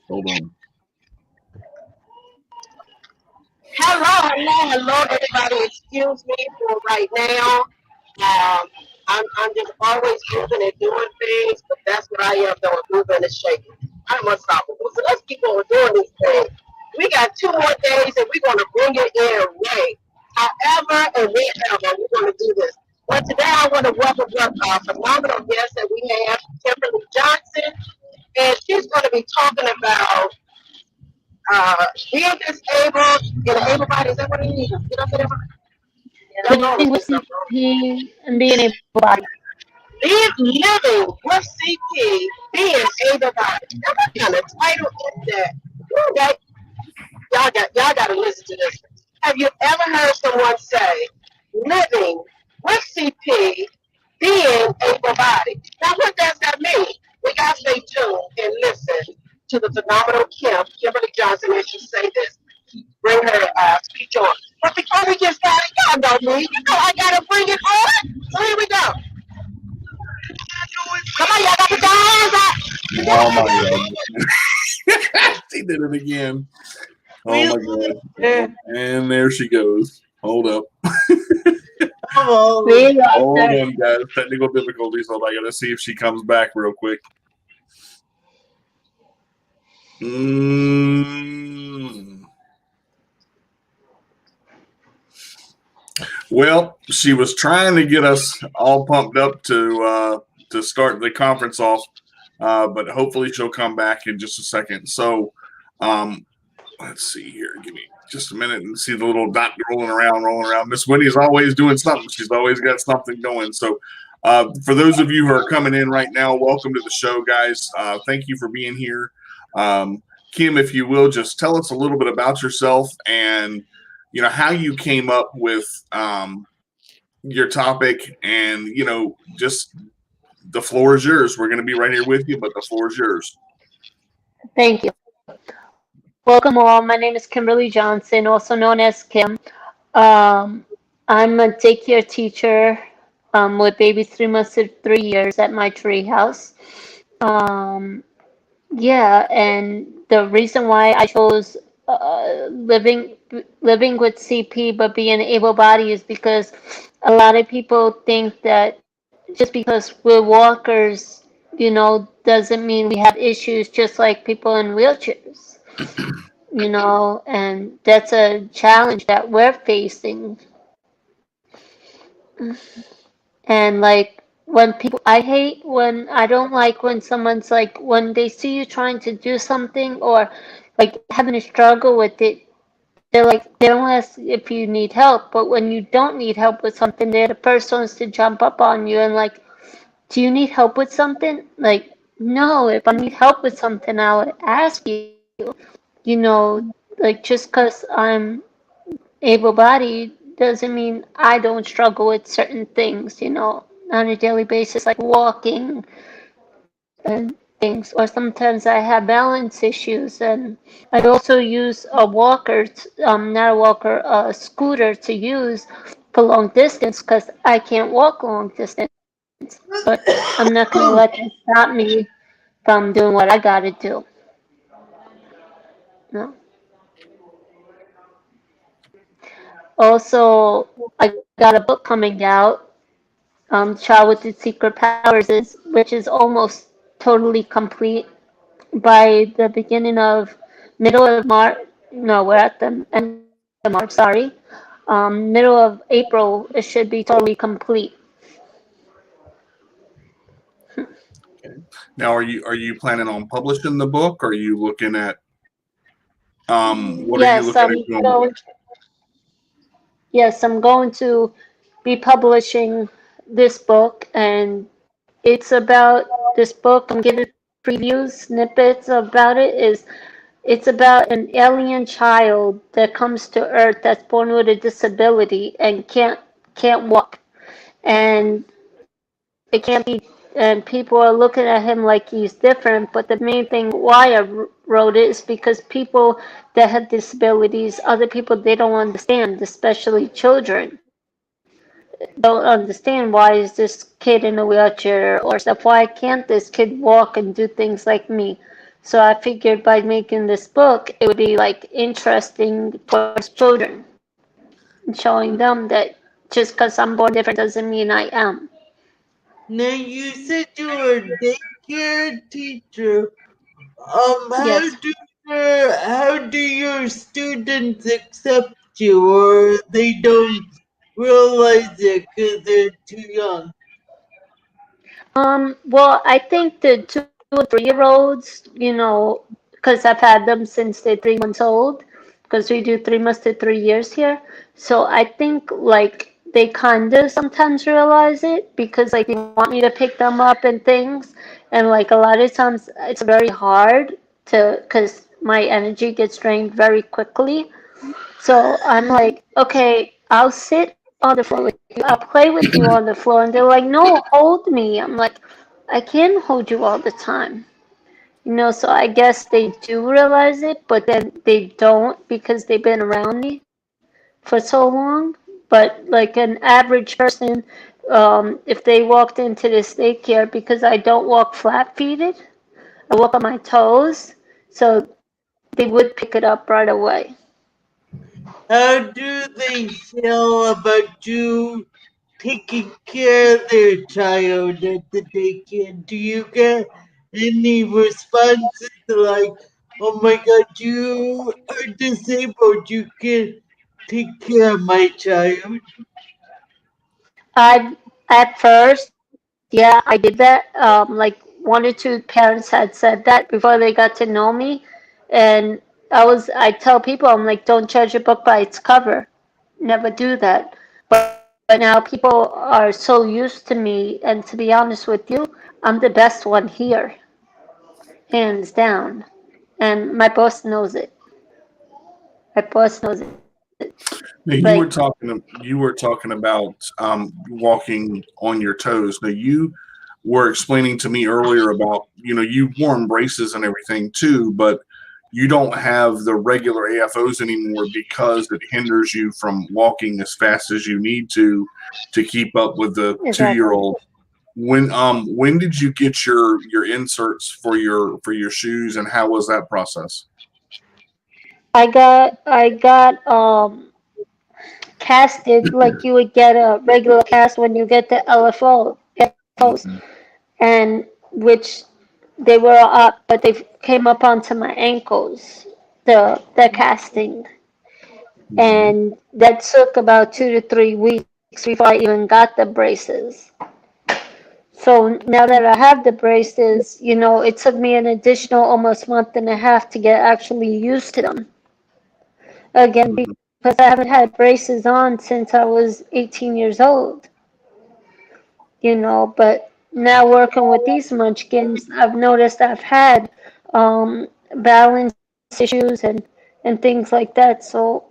Hold on. Hello, everybody. Excuse me for right now. I'm just always moving and doing things, but that's what I am doing, moving and shaking. I'm unstoppable. So let's keep on doing these things. We got 2 more days and we're going to bring it in right. However and whenever we're going to do this. But today I want to welcome our phenomenal guest that we have, Kimberly Johnson, and she's going to be talking about being disabled and able body. Is that what it is? Get up there. Y'all know Living this with stuff, bro. CP and being able-bodied. Living with CP, being able body. Now what kind of title is that? That y'all got to listen to this. Have you ever heard someone say, living with CP, being able bodied? Now what does that mean? We got to stay tuned and listen to the phenomenal Kimberly Johnson, as she say this. Bring her speech on. But before we get started, y'all know me. You know I gotta bring it on. So here we go. Come on, y'all got to put your hands up. Put your Oh hands my up. god. She did it again. Oh my god. And there she goes. Hold up. We love Hold her. on, guys. Technical difficulties. Hold on. I gotta see if she comes back real quick. Well, she was trying to get us all pumped up to start the conference off, but hopefully she'll come back in just a second. So, let's see here. Give me just a minute and see the little dot rolling around. Miss Winnie's always doing something. She's always got something going. So, for those of you who are coming in right now, welcome to the show, guys. Thank you for being here. Kim, if you will, just tell us a little bit about yourself and how you came up with your topic, and just the floor is yours. We're going to be right here with you, but the floor is yours. Thank you. Welcome all. My name is Kimberly Johnson, also known as Kim. Um, I'm a daycare teacher with babies 3 months to 3 years at my tree house. Um, yeah, and the reason why I chose living with CP but being able-bodied is because a lot of people think that just because we're walkers, doesn't mean we have issues just like people in wheelchairs, and that's a challenge that we're facing. And like I don't like when someone's like, when they see you trying to do something or like having a struggle with it, they're like, they don't ask if you need help, but when you don't need help with something, they're the first ones to jump up on you and like, do you need help with something? Like, no, if I need help with something, I would ask you. Like just because I'm able-bodied doesn't mean I don't struggle with certain things, on a daily basis, like walking and things. Or sometimes I have balance issues, and I also use a walker, not a walker, a scooter to use for long distance because I can't walk long distance. But I'm not going to let that stop me from doing what I got to do. No. Also, I got a book coming out, Child with the Secret Powers, which is almost totally complete by the beginning of middle of March. No, we're at the end of March, sorry. Middle of April, it should be totally complete. Okay. Now, are you planning on publishing the book? Or are you looking at what are you Yes, looking at doing with it? I'm going to be publishing this book, and it's about this book. I'm giving previews, snippets about it. It's about an alien child that comes to Earth that's born with a disability and can't walk, and it can't be. And people are looking at him like he's different. But the main thing why I wrote it is because people that have disabilities, other people, they don't understand, especially children don't understand why is this kid in a wheelchair or stuff. Why can't this kid walk and do things like me? So I figured by making this book, it would be like interesting towards children, and showing them that just because I'm born different doesn't mean I am. Now you said you were a daycare teacher. Yes. How do your students accept you, or they don't realize it because they're too young? Well, I think the 2 and 3-year-olds, because I've had them since they're 3 months old, because we do 3 months to 3 years here. So I think like they kind of sometimes realize it because like they want me to pick them up and things, and like a lot of times it's very hard because my energy gets drained very quickly. So I'm like, okay, I'll sit on the floor with you. I'll play with you on the floor. And they're like, no, hold me. I'm like, I can't hold you all the time. So I guess they do realize it, but then they don't because they've been around me for so long. But like an average person, if they walked into this daycare, because I don't walk flat-feeted, I walk on my toes, so they would pick it up right away. How do they feel about you taking care of their child at the daycare? Do you get any responses like, oh my god, you are disabled, you can take care of my child? I at first, yeah, I did that. Like 1 or 2 parents had said that before they got to know me, and I tell people, I'm like, don't judge a book by its cover. Never do that. But now people are so used to me, and to be honest with you, I'm the best one here, hands down. And my boss knows it. My boss knows it. Now, Like, you were talking about walking on your toes. Now you were explaining to me earlier about you've worn braces and everything too, but you don't have the regular AFOs anymore because it hinders you from walking as fast as you need to keep up with the exactly. 2-year-old. When did you get your inserts for your shoes, and how was that process? I got casted like you would get a regular cast when you get the LFOs, and which they were up, but they came up onto my ankles, the casting, Mhm. and that took about 2 to 3 weeks before I even got the braces. So now that I have the braces, it took me an additional almost month and a half to get actually used to them again Mhm. because I haven't had braces on since I was 18 years old. But now working with these munchkins, I've noticed I've had balance issues and things like that. So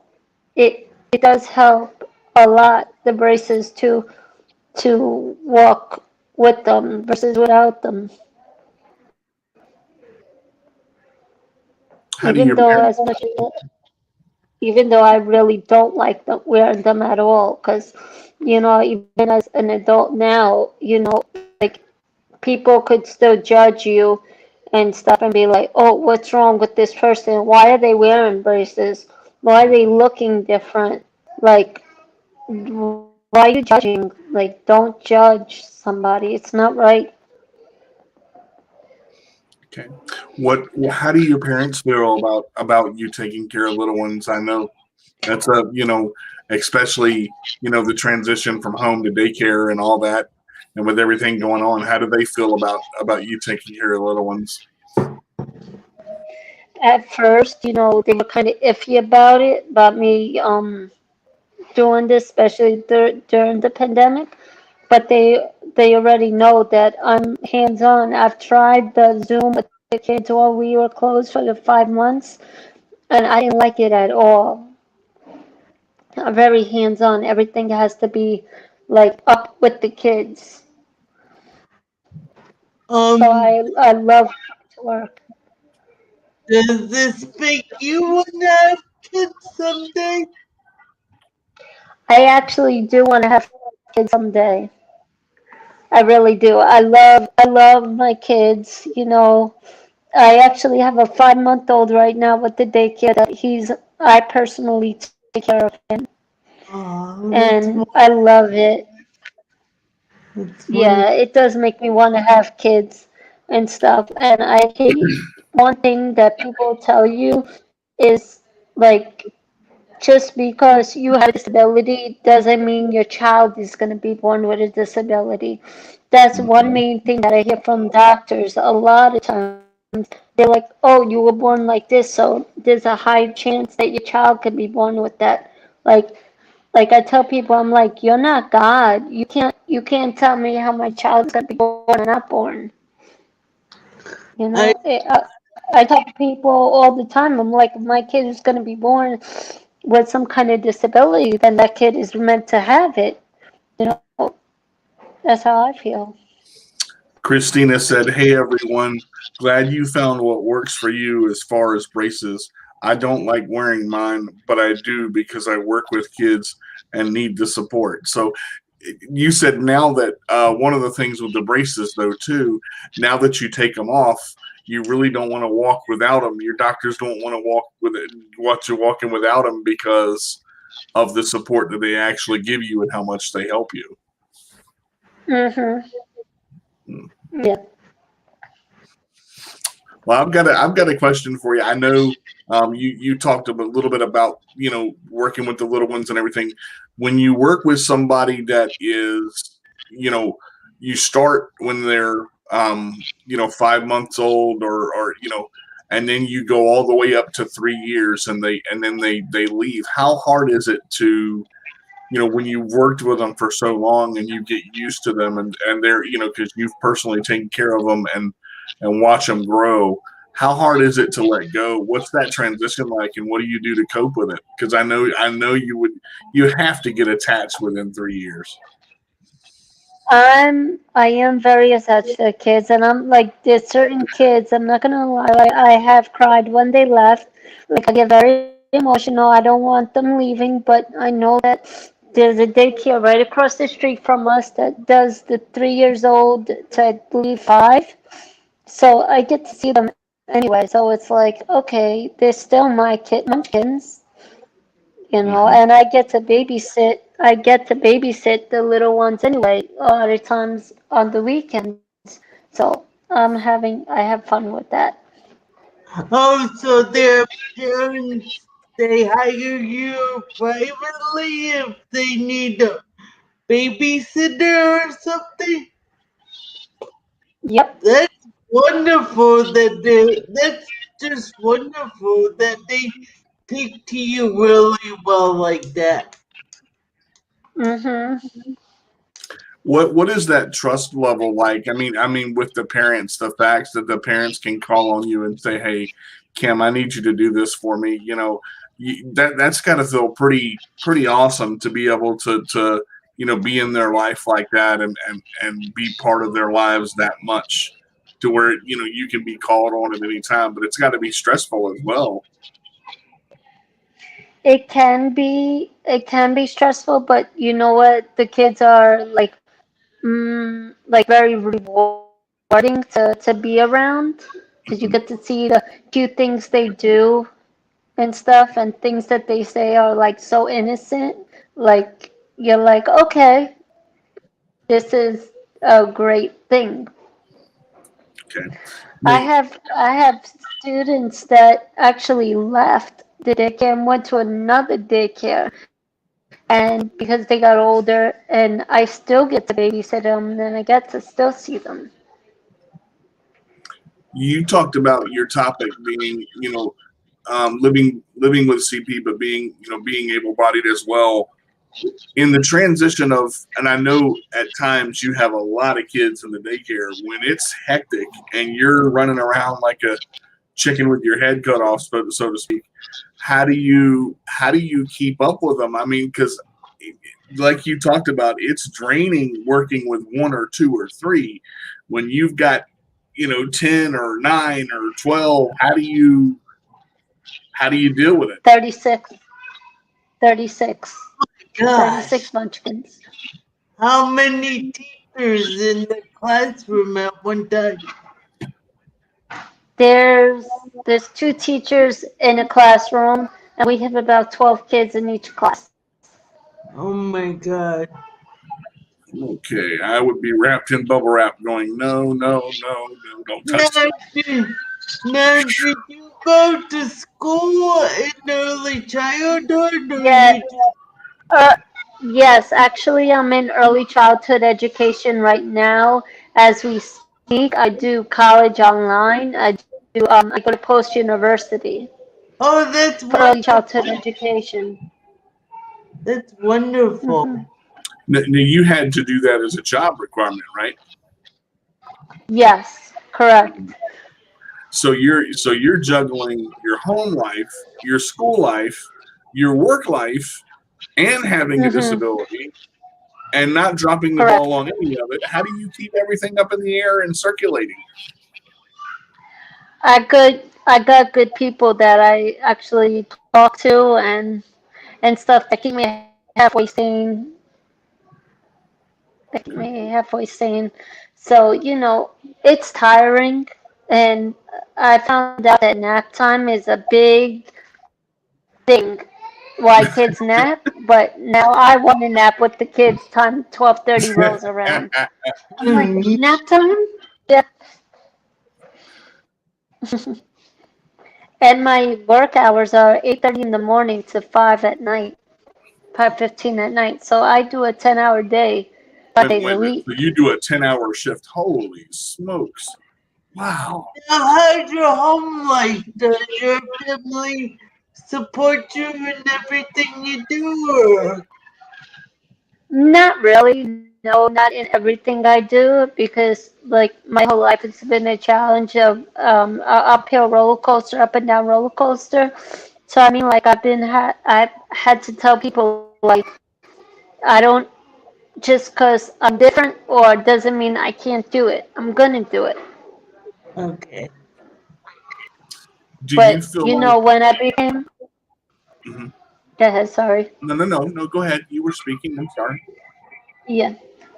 it does help a lot, the braces, to walk with them versus without them. How do Even your though parents? as much as even though I really don't like them wearing them at all, because even as an adult now, like people could still judge you and stuff and be like, oh, what's wrong with this person? Why are they wearing braces? Why are they looking different? Like, why are you judging? Like, don't judge somebody. It's not right. Okay. How do your parents feel about you taking care of little ones? I know that's especially, the transition from home to daycare and all that, and with everything going on, how do they feel about you taking care of little ones? At first, they were kind of iffy about me doing this, especially during the pandemic. But they already know that I'm hands on. I've tried the Zoom with the kids while we were closed for the 5 months, and I didn't like it at all. I'm very hands on. Everything has to be like up with the kids. So Um, I love to work. does this make you want to have kids someday? I actually do want to have kids someday. I really do. I love my kids. I actually have a 5-month-old right now with the daycare that I personally take care of him, Oh, and I love it. that's wonderful. Yeah, it does make me want to have kids and stuff. And I hate one thing that people tell you is like, just because you have a disability doesn't mean your child is going to be born with a disability. That's one main thing that I hear from doctors a lot of times. They're like, oh, you were born like this, so there's a high chance that your child could be born with that. Like, like I tell people, I'm like, you're not God. You can't tell me how my child's gonna be born or not born. You I know, I tell people all the time. I'm like, if my kid is gonna be born with some kind of disability, then that kid is meant to have it. You know, that's how I feel. Christina said, "Hey everyone, glad you found what works for you as far as braces. I don't like wearing mine, but I do because I work with kids and need the support." So you said now that one of the things with the braces though too, now that you take them off, you really don't want to walk without them. Your doctors don't want to want you walking without them because of the support that they actually give you and how much they help you. Mhm. Hmm. Yeah. Well, I've got a question for you. I know you talked a little bit about working with the little ones and everything. When you work with somebody that is you start when they're 5 months old or and then you go all the way up to 3 years and then they leave. How hard is it to when you've worked with them for so long and you get used to them and they're because you've personally taken care of them and watch them grow, how hard is it to let go? What's that transition like and what do you do to cope with it? Because I know you have to get attached within 3 years. I am very attached to the kids, and I'm like, there's certain kids, I'm not gonna lie, like, I have cried when they left. Like, I get very emotional. I don't want them leaving, but I know that there's a daycare right across the street from us that does the 3 years old to, I believe, 5. So I get to see them anyway. So it's like, okay, they're still my munchkins, Hmm. and I get to babysit the little ones anyway, a lot of times on the weekends. So I have fun with that. also their parents they hire you privately if they need a babysitter or something. Yep. That's wonderful that that's just wonderful that they take to you really well like that. Mhm. What is that trust level like? I mean, with the parents, the facts that the parents can call on you and say, "Hey, Kim, I need you to do this for me." That's got to feel pretty awesome to be able to be in their life like that and be part of their lives that much to where you can be called on at any time. But it's got to be stressful as well. It can be stressful, but you know what? The kids are like very rewarding to be around because you get to see the cute things they do and stuff, and things that they say are like so innocent. Like, you're like, okay, this is a great thing. Okay. I Now, have I have students that actually left the daycare and went to another daycare, and because they got older, and I still get to babysit them, and I get to still see them. you talked about your topic being living with CP, but being able bodied as well. In the transition of, and I know at times you have a lot of kids in the daycare when it's hectic and you're running around like a chicken with your head cut off, so to speak. How do you keep up with them? I mean, because like you talked about, it's draining working with one or two or three. When you've got 10 or 9 or 12, how do you deal with it? 36, 36, 36 Gosh, munchkins. how many teachers in the classroom at one time? there's two teachers in a classroom, and we have about 12 kids in each class. Oh my God. Okay, I would be wrapped in bubble wrap, going, no, no, no, no, don't touch Now, it. did you go to school in early childhood, or Yeah, you just? uh, yes, actually, I'm in early childhood education right now. As we speak, I do college online. I go to post university Oh, that's for early childhood wonderful. education. That's wonderful. Hmm. Now, you had to do that as a job requirement, right? Yes, correct. So you're juggling your home life, your school life, your work life, and having a Hmm. disability, and not dropping the Correct. ball on any of it. How do you keep everything up in the air and circulating? I got good people that I actually talk to and stuff that keep me halfway sane. That keep me halfway sane. So it's tiring, and I found out that nap time is a big thing. Why kids nap, but now I want to nap with the kids. Time 12:30 rolls around. I'm like, nap time? Yeah. And my work hours are 8:30 in the morning to 5 at night, 5:15 at night. So I do a 10-hour day, 5 days Wait a a minute. So week. you do a 10-hour shift. Holy smokes. Wow. Now, how's your home life? Does your family support you in everything you do? Or? Not really, no, not in everything I do, because like my whole life it's been a challenge of a uphill roller coaster, up and down roller coaster. So I mean, like I've had to tell people like I don't just because I'm different or doesn't mean I can't do it. I'm gonna do it. Okay. Do you But feel like? when I became, Mhm. go ahead, sorry. No, no, no, no. Go ahead. You were speaking. I'm sorry. Yeah.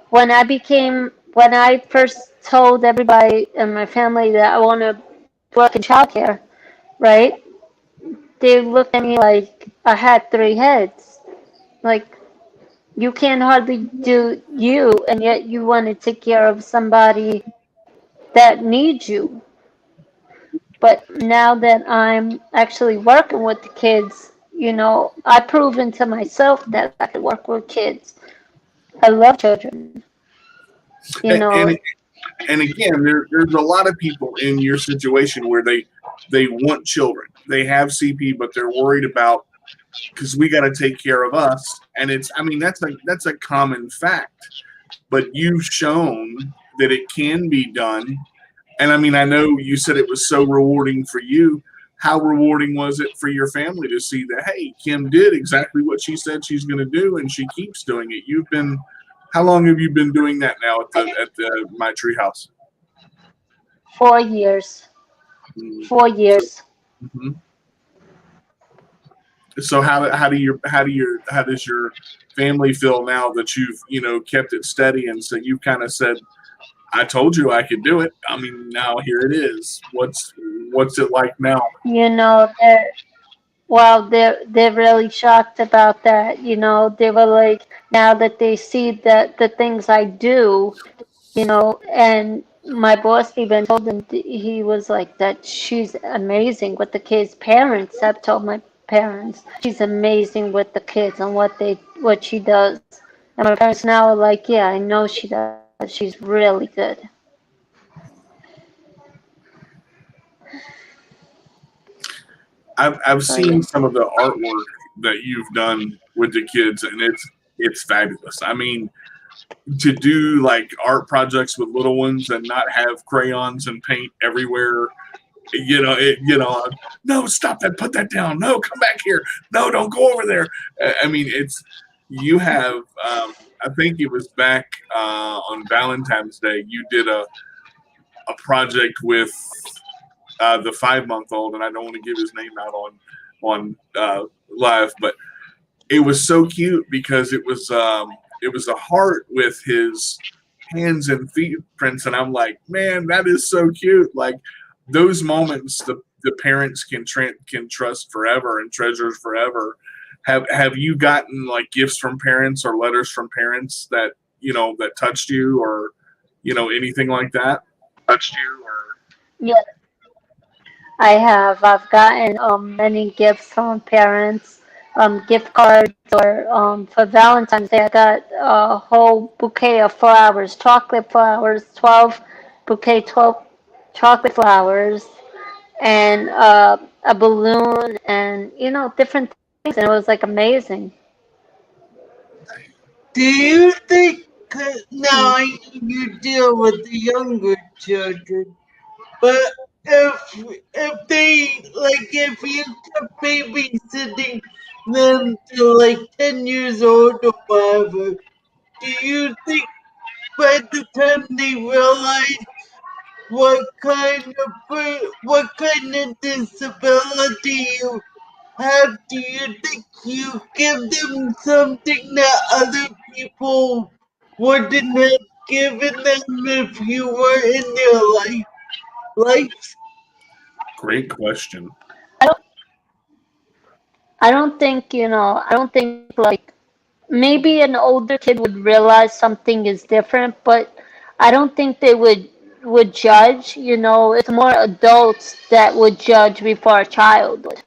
When I first told everybody in my family that I want to work in childcare, right? They looked at me like I had three heads. Like, you can't hardly do you, and yet you want to take care of somebody that needs you. But now that I'm actually working with the kids, I've proven to myself that I can work with kids. I love children. You know, And and again, there's a lot of people in your situation where they want children. They have CP, but they're worried about because we got to take care of us. And it's, I mean, that's a common fact. But you've shown that it can be done. And I mean, I know you said it was so rewarding for you. How rewarding was it for your family to see that, hey, Kim did exactly what she said she's going to do, and she keeps doing it? You've been, how long have you been doing that now at the My Tree House? 4 years. 4 years. Mm-hmm. So how does your family feel now that you've kept it steady, and so you kind of said, I told you I could do it. I mean, now here it is. What's it like now? You know, they're Well, they're really shocked about that. They were like, now that they see that the things I do, and my boss even told them he was like that she's amazing with the kids. Parents have told my parents she's amazing with the kids and what she does. And my parents now are like, yeah, I know she does. She's really good. I've So yeah. seen some of the artwork that you've done with the kids, and it's fabulous. I mean, to do like art projects with little ones and not have crayons and paint everywhere. No, stop that, put that down. No, come back here. No, don't go over there. I mean, you have, I think it was back on Valentine's Day, you did a project with the 5-month-old, and I don't want to give his name out on live, but it was so cute because it was a heart with his hands and feet prints, and I'm like, man, that is so cute. Like, those moments the parents can trust forever and treasure forever. Have you gotten like gifts from parents or letters from parents that that touched you, or anything like that? Touched you or Yeah, I have. I've gotten many gifts from parents, gift cards, or for Valentine's Day, I got a whole bouquet of flowers, chocolate flowers, 12 chocolate flowers, and a balloon, and different things, and it was like amazing. Do you think, 'cause now I know you deal with the younger children, but if they like if you kept babysitting them till like 10 years old or whatever, do you think by the time they realize what kind of disability you have, do you think you give them something that other people wouldn't have given them if you were in their life? Great question. I don't, I don't think like maybe an older kid would realize something is different, but I don't think they would judge. It's more adults that would judge before a child would.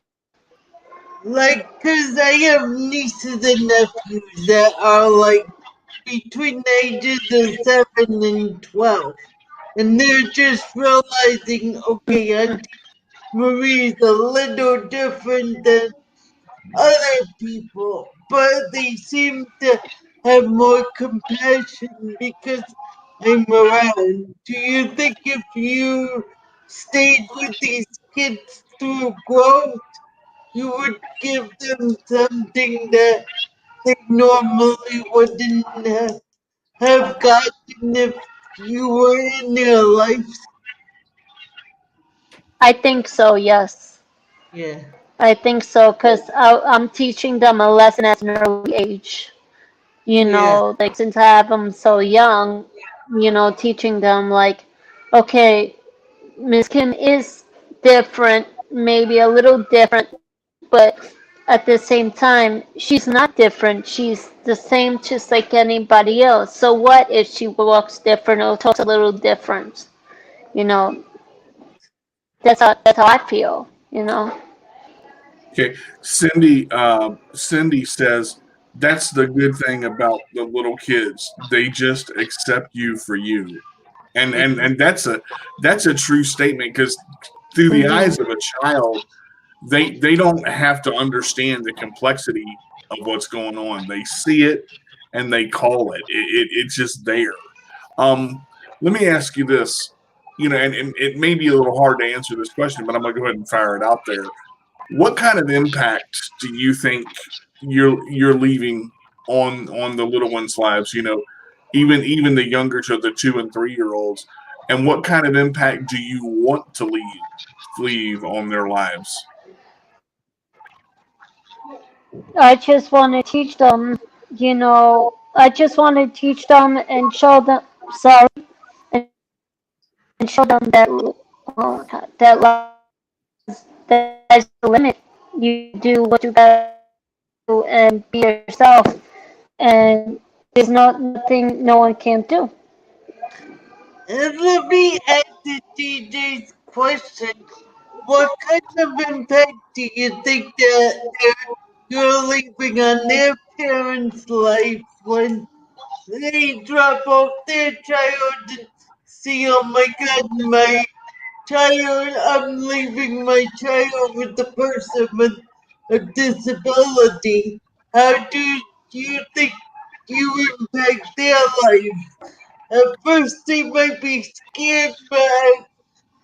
Like, 'cause I have nieces and nephews that are like between the ages of 7 and 12. And they're just realizing, okay, Auntie Marie's a little different than other people, but they seem to have more compassion because I'm around. Do you think if you stayed with these kids through growth, you would give them something that they normally wouldn't have gotten if you were in their lives? I think so, yes. Yeah, I think so because I'm teaching them a lesson at an early age. yeah. Like since I have them so young, teaching them like, okay, Miss Kim is different, maybe a little different, but at the same time, she's not different. She's the same, just like anybody else. So what if she walks different or talks a little different? You know, that's how I feel. Okay, Cindy says that's the good thing about the little kids. They just accept you for you, and that's a true statement because through the eyes Hmm. of a child, they don't have to understand the complexity of what's going on. They see it and they call it. It's just there. Let me ask you this. And it may be a little hard to answer this question, but I'm gonna go ahead and fire it out there. What kind of impact do you think you're leaving on the little ones' lives? Even the younger to the 2 and 3 year olds, and what kind of impact do you want to leave on their lives? I just want to teach them, I just want to teach them and show them, sorry, and show them that that's the limit. You do what you gotta do and be yourself, and there's nothing no one can do. And let me add to DJ's question. What kind of impact do you think that you're leaving on their parents' life when they drop off their child and see, oh my god, my child, I'm leaving my child with the person with a disability. How do you think you impact their life? At first they might be scared, but as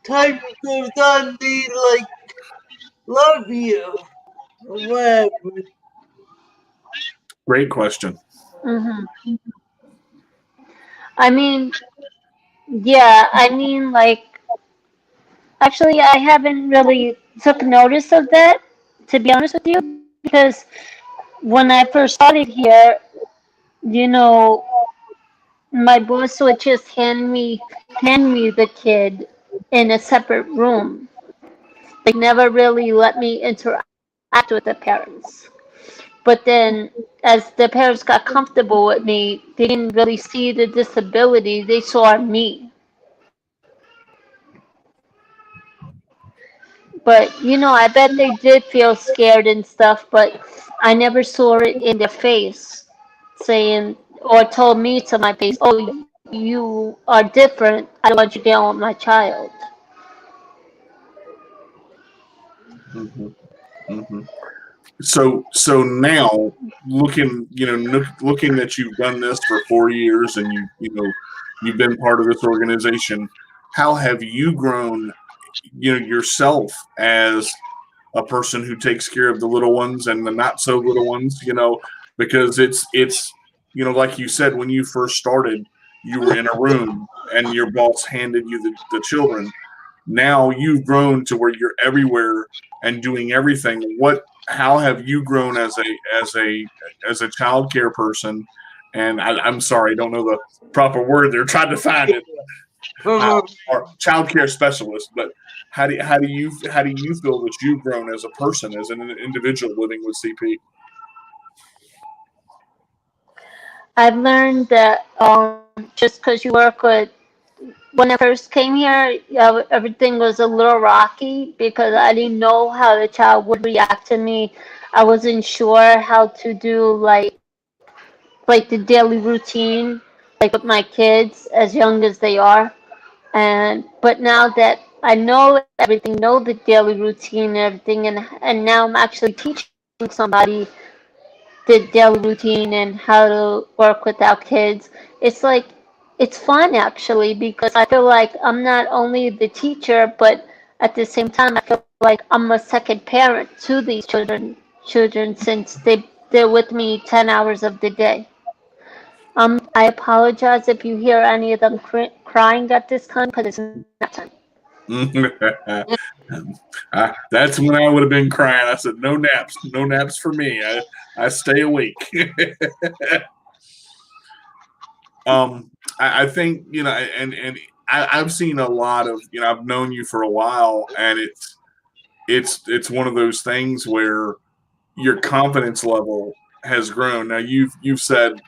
time goes on, they like love you or whatever. Great question. Hmm. I mean, yeah, I mean, like, actually, I haven't really took notice of that, to be honest with you, because when I first started here, you know, my boss would just hand me the kid, in a separate room. They never really let me interact with the parents. But then, as the parents got comfortable with me, they didn't really see the disability, they saw me. But, I bet they did feel scared and stuff, but I never saw it in their face saying, or told me to my face, oh, you are different. I don't want you down with my child. Hmm. Hmm. So now looking, looking that you've done this for 4 years and you've been part of this organization, how have you grown, yourself as a person who takes care of the little ones and the not so little ones, because it's like you said, when you first started, you were in a room and your boss handed you the children. Now you've grown to where you're everywhere and doing everything. How have you grown as a child care person? And I'm sorry, I don't know the proper word. They're trying to find it, uh, or child care specialist. But how do you feel that you've grown as a person, as an individual living with CP? I've learned that just because you work with, when I first came here, everything was a little rocky because I didn't know how the child would react to me. I wasn't sure how to do like the daily routine, like with my kids as young as they are. And but now that I know everything, know the daily routine and everything, and now I'm actually teaching somebody the daily routine and how to work with our kids. It's like it's fun actually because I feel like I'm not only the teacher, but at the same time I feel like I'm a second parent to these children since they're with me 10 hours of the day. I apologize if you hear any of them crying at this time because it's not time. That's when I would have been crying. I said, "No naps, no naps for me. I stay awake." um, I think and I've seen a lot of I've known you for a while, and it's one of those things where your confidence level has grown. Now you've said,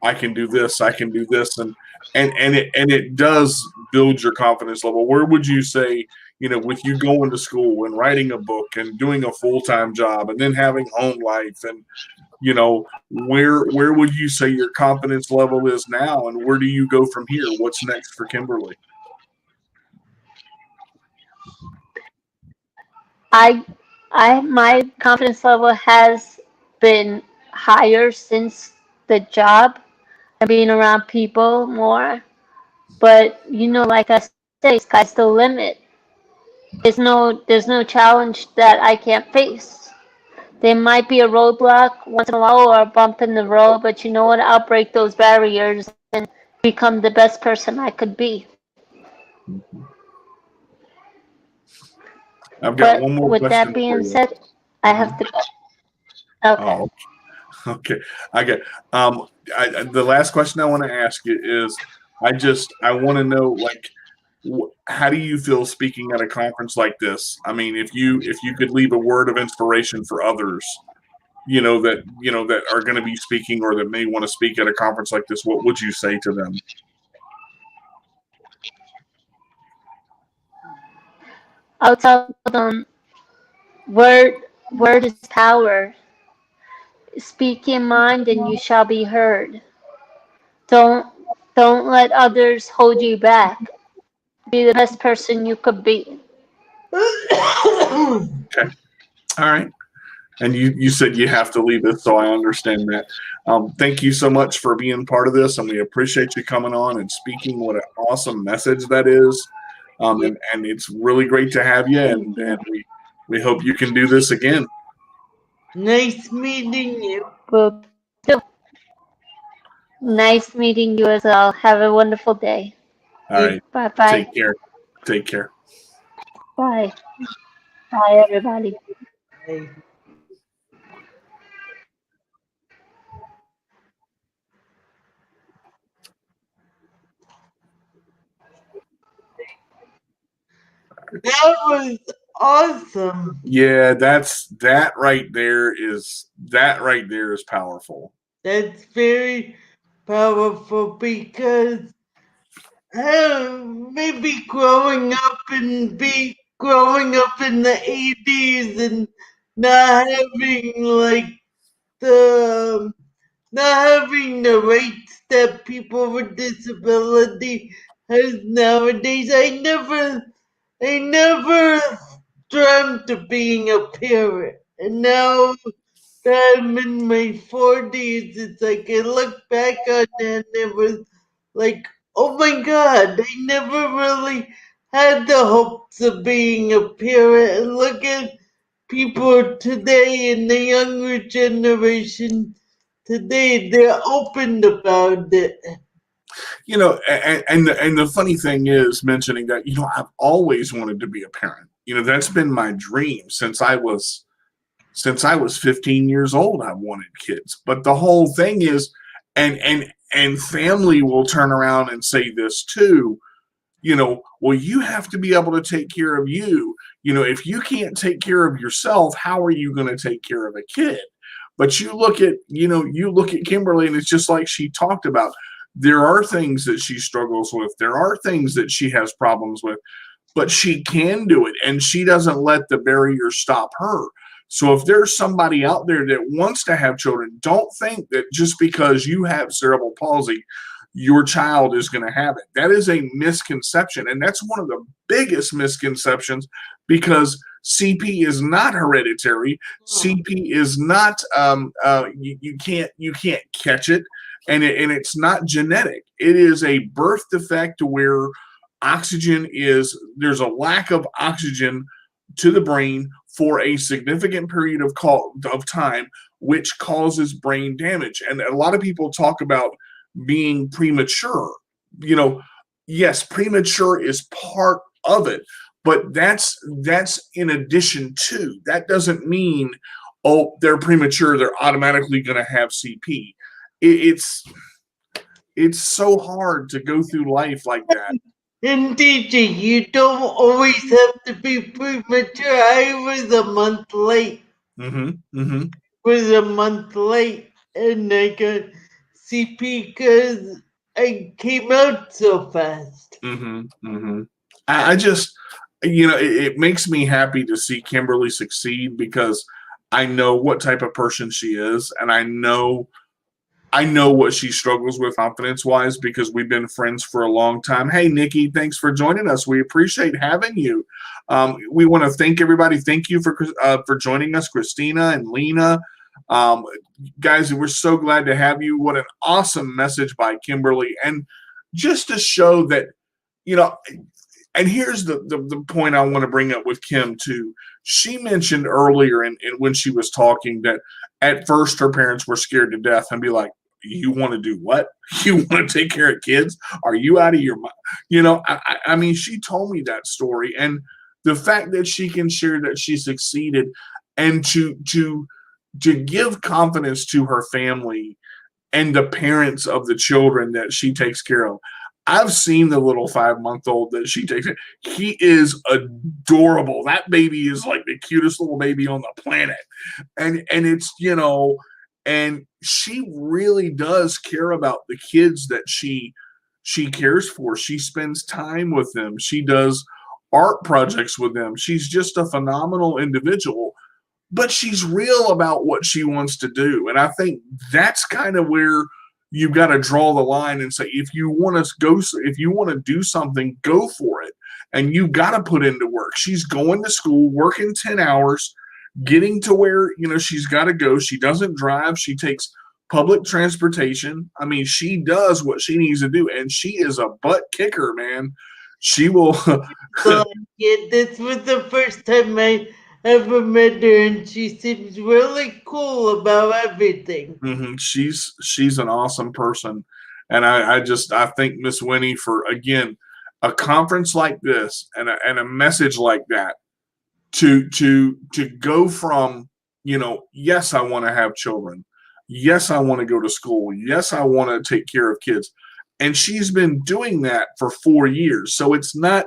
I can do this, I can do this, and it does build your confidence level. Where would you say, with you going to school and writing a book and doing a full-time job and then having home life, and where would you say your confidence level is now, and where do you go from here? What's next for Kimberly? I my confidence level has been higher since the job and being around people more. But like I say, sky's the limit. There's no challenge that I can't face. There might be a roadblock once in a while or a bump in the road, but you know what? I'll break those barriers and become the best person I could be. I've got But one more with that question for being you. said, I Mhm. have to go. Okay. Oh, okay. I get the last question I want to ask you is I want to know, like, how do you feel speaking at a conference like this? I mean, if you could leave a word of inspiration for others, that are going to be speaking or that may want to speak at a conference like this, what would you say to them? I'll tell them word word is power. Speak your mind and you shall be heard. Don't don't let others hold you back. Be the best person you could be. Okay. All right. And you said you have to leave this, so I understand that. Thank you so much for being part of this, and we appreciate you coming on and speaking. What an awesome message that is, and it's really great to have you, Thank and you. we hope you can do this again. Nice meeting you. Will do. Nice meeting you as well. Have a wonderful day. All right. Bye bye. Take care. Take care. Bye. Bye everybody. Bye. That was awesome. Yeah, that right there is powerful. That's very powerful because maybe growing up in the 80s and not having like the not having the rights that people with disability has nowadays. I never dreamt of being a parent, and now that I'm in my 40s, it's like I look back on it and it was like, oh my god, I never really had the hopes of being a parent. And look at people today in the younger generation today, they're open about it. You know, and the funny thing is mentioning that, I've always wanted to be a parent. That's been my dream since I was 15 years old. I wanted kids. But the whole thing is, and family will turn around and say this too, well, you have to be able to take care of you. If you can't take care of yourself, how are you going to take care of a kid? But you look at Kimberly, and it's just like she talked about. There are things that she struggles with. There are things that she has problems with, but she can do it, and she doesn't let the barrier stop her. So if there's somebody out there that wants to have children, don't think that just because you have cerebral palsy, your child is going to have it. That is a misconception. And that's one of the biggest misconceptions, because CP is not hereditary. CP is not, you can't catch it, and it's not genetic. It is a birth defect where there's a lack of oxygen to the brain for a significant period of time, which causes brain damage. And a lot of people talk about being premature. Yes, premature is part of it, but that's in addition to. That doesn't mean, oh, they're premature, they're automatically going to have CP. It's so hard to go through life like that. And DJ, you don't always have to be premature. I was a month late. Was a month late, and I got CP because I came out so fast. I just, it makes me happy to see Kimberly succeed, because I know what type of person she is, and I know what she struggles with confidence-wise, because we've been friends for a long time. Hey, Nikki, thanks for joining us. We appreciate having you. We want to thank everybody. Thank you for joining us, Christina and Lena. Guys, we're so glad to have you. What an awesome message by Kimberly. And just to show that, and here's the point I want to bring up with Kim too. She mentioned earlier when she was talking that at first her parents were scared to death and be like, you want to do what? You want to take care of kids? Are you out of your mind? I mean, she told me that story, and the fact that she can share that she succeeded, and to give confidence to her family and the parents of the children that she takes care of. I've seen the little 5-month-old that she takes. He is adorable. That baby is like the cutest little baby on the planet. And it's, and she really does care about the kids that she cares for. She spends time with them. She does art projects with them. She's just a phenomenal individual, but she's real about what she wants to do. And I think that's kind of where you've got to draw the line and say, if you want to do something, go for it. And you got to put into work. She's going to school, working 10 hours, getting to where, she's got to go. She doesn't drive. She takes public transportation. I mean, she does what she needs to do. And she is a butt kicker, man. She will. This was the first time I ever met her, and she seems really cool about everything. She's an awesome person, and I thank Miss Winnie for, again, a conference like this and a message like that, to go from, yes, I want to have children, yes, I want to go to school, yes, I want to take care of kids, and she's been doing that for 4 years. So it's not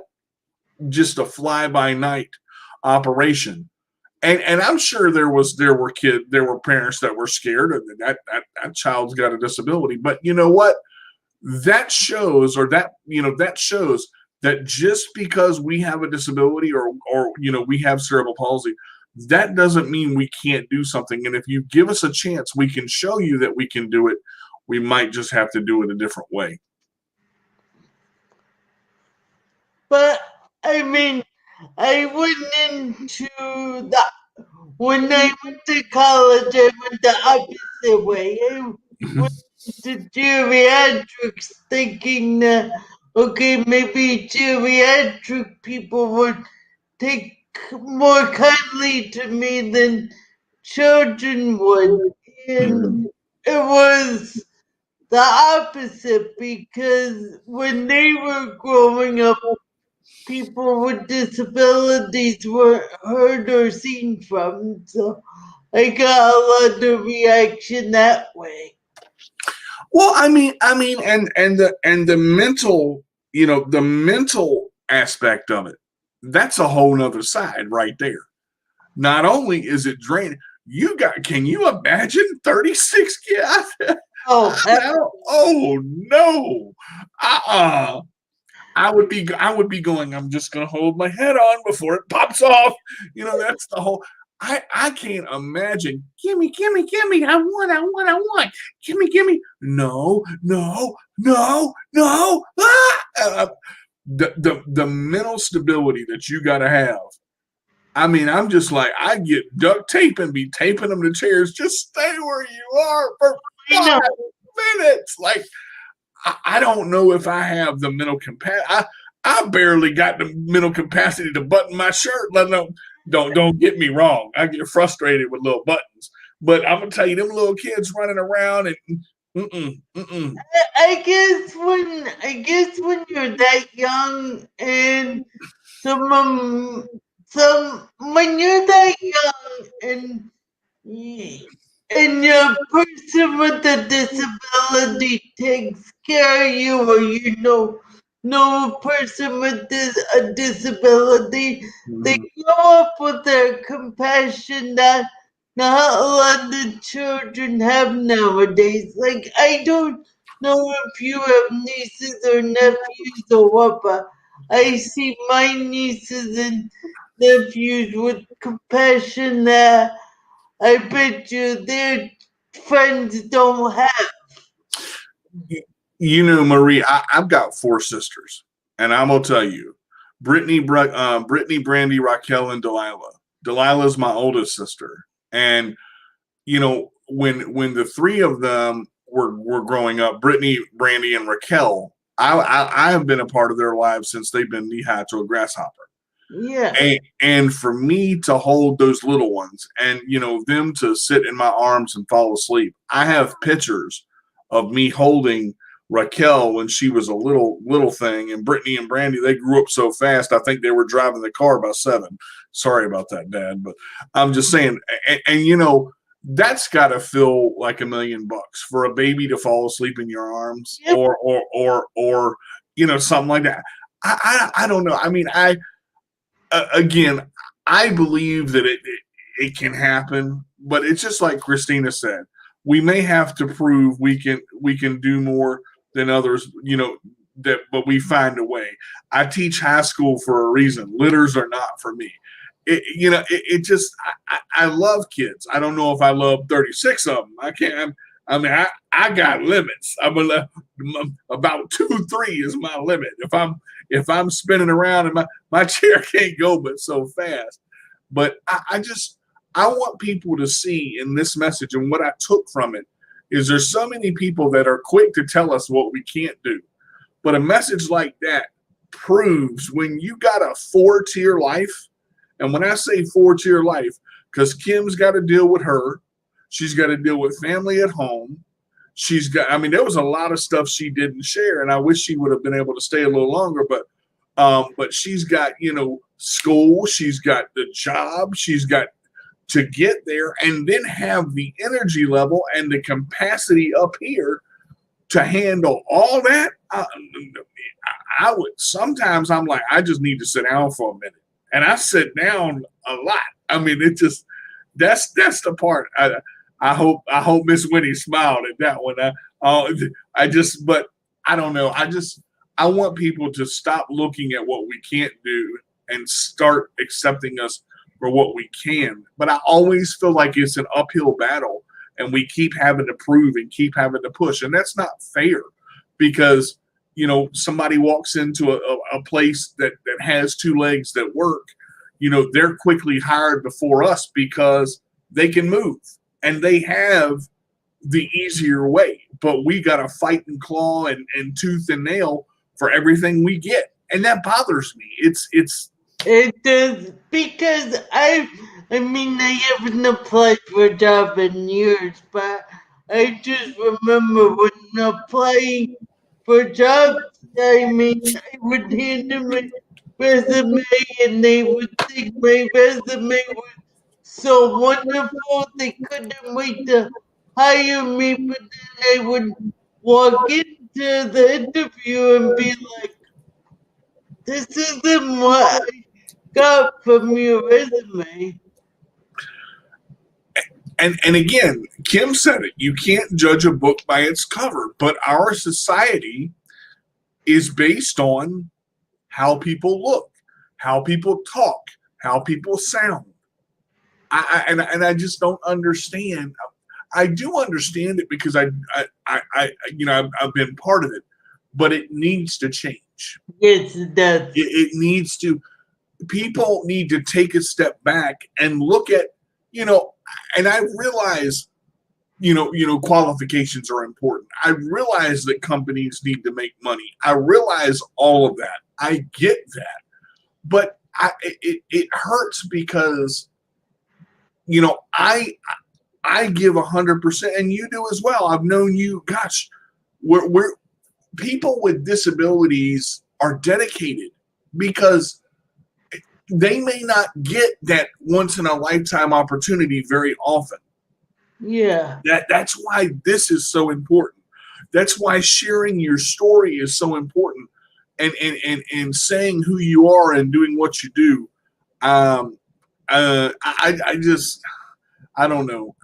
just a fly by night operation. And I'm sure there were parents that were scared of that child's got a disability. But you know what? That shows that just because we have a disability or we have cerebral palsy, that doesn't mean we can't do something. And if you give us a chance, we can show you that we can do it. We might just have to do it a different way. But I mean, I went into the when I went to college, I went the opposite way. I went to geriatrics thinking that, okay, maybe geriatric people would take more kindly to me than children would. And it was the opposite because when they were growing up, people with disabilities were heard or seen from. So I got a lot of reaction that way. Well, I mean, and the mental, the mental aspect of it, that's a whole nother side right there. Not only is it draining, can you imagine 36 kids? Oh, Oh no. I would be going, I'm just gonna hold my head on before it pops off. That's the whole I can't imagine. Gimme, I want. Gimme. No. The mental stability that you gotta have. I mean, I'm just like, I get duct tape and be taping them to chairs. Just stay where you are for 5 minutes. Like, I don't know if I have the mental capacity. I barely got the mental capacity to button my shirt, let alone, don't get me wrong. I get frustrated with little buttons. But I'm going to tell you, them little kids running around and I guess when you're that young and when you're that young and your person with a disability takes care of you, or know a person with a disability, they grow up with their compassion that not a lot of children have nowadays. Like, I don't know if you have nieces or nephews or what, but I see my nieces and nephews with compassion that I bet you their friends don't have. Marie, I've got 4 sisters, and I'm gonna tell you, Brittany, Brandy, Raquel, and Delilah. Delilah's my oldest sister, and when the 3 of them were growing up, Brittany, Brandy, and Raquel, I have been a part of their lives since they've been knee high to a grasshopper. Yeah. And for me to hold those little ones and them to sit in my arms and fall asleep, I have pictures of me holding Raquel when she was a little thing, and Brittany and Brandy, they grew up so fast. I think they were driving the car by 7. Sorry about that, Dad, but I'm just saying. And that's got to feel like $1 million for a baby to fall asleep in your arms, Yep. or something like that. I don't know. I mean, again, I believe that it can happen, but it's just like Christina said. We may have to prove we can do more than others, but we find a way. I teach high school for a reason. Litters are not for me. I love kids. I don't know if I love 36 of them. I can't. I mean, I got limits. About 2, 3 is my limit. If I'm spinning around and my chair can't go but so fast. But I want people to see in this message, and what I took from it is there's so many people that are quick to tell us what we can't do. But a message like that proves when you got a 4-tier life, and when I say 4-tier life, because Kim's got to deal with her, she's got to deal with family at home. There was a lot of stuff she didn't share, and I wish she would have been able to stay a little longer, but she's got, school, she's got the job, she's got to get there, and then have the energy level and the capacity up here to handle all that. I would sometimes I'm like, I just need to sit down for a minute. And I sit down a lot. I mean, it just that's the part. I hope Miss Winnie smiled at that one. But I don't know. I want people to stop looking at what we can't do and start accepting us for what we can. But I always feel like it's an uphill battle, and we keep having to prove and keep having to push, and that's not fair because somebody walks into a place that has two legs that work, they're quickly hired before us because they can move and they have the easier way. But we got to fight and claw and tooth and nail for everything we get. And that bothers me. It does, because I haven't applied for a job in years, but I just remember when applying for jobs, I would hand them my resume and they would think my resume was so wonderful they couldn't wait to hire me, but then I would walk into the interview and be like, this isn't what I got from your resume. And again, Kim said it. You can't judge a book by its cover, but our society is based on how people look, how people talk, how people sound. I just don't understand. I do understand it because I've been part of it, but it needs to change. Yes, it does. It needs to. People need to take a step back and look at, and I realize, qualifications are important. I realize that companies need to make money. I realize all of that. I get that, but it hurts because, I give 100%, and you do as well. I've known you. Gosh, we're people with disabilities are dedicated because they may not get that once in a lifetime opportunity very often. Yeah. That's why this is so important. That's why sharing your story is so important, and saying who you are and doing what you do. I don't know.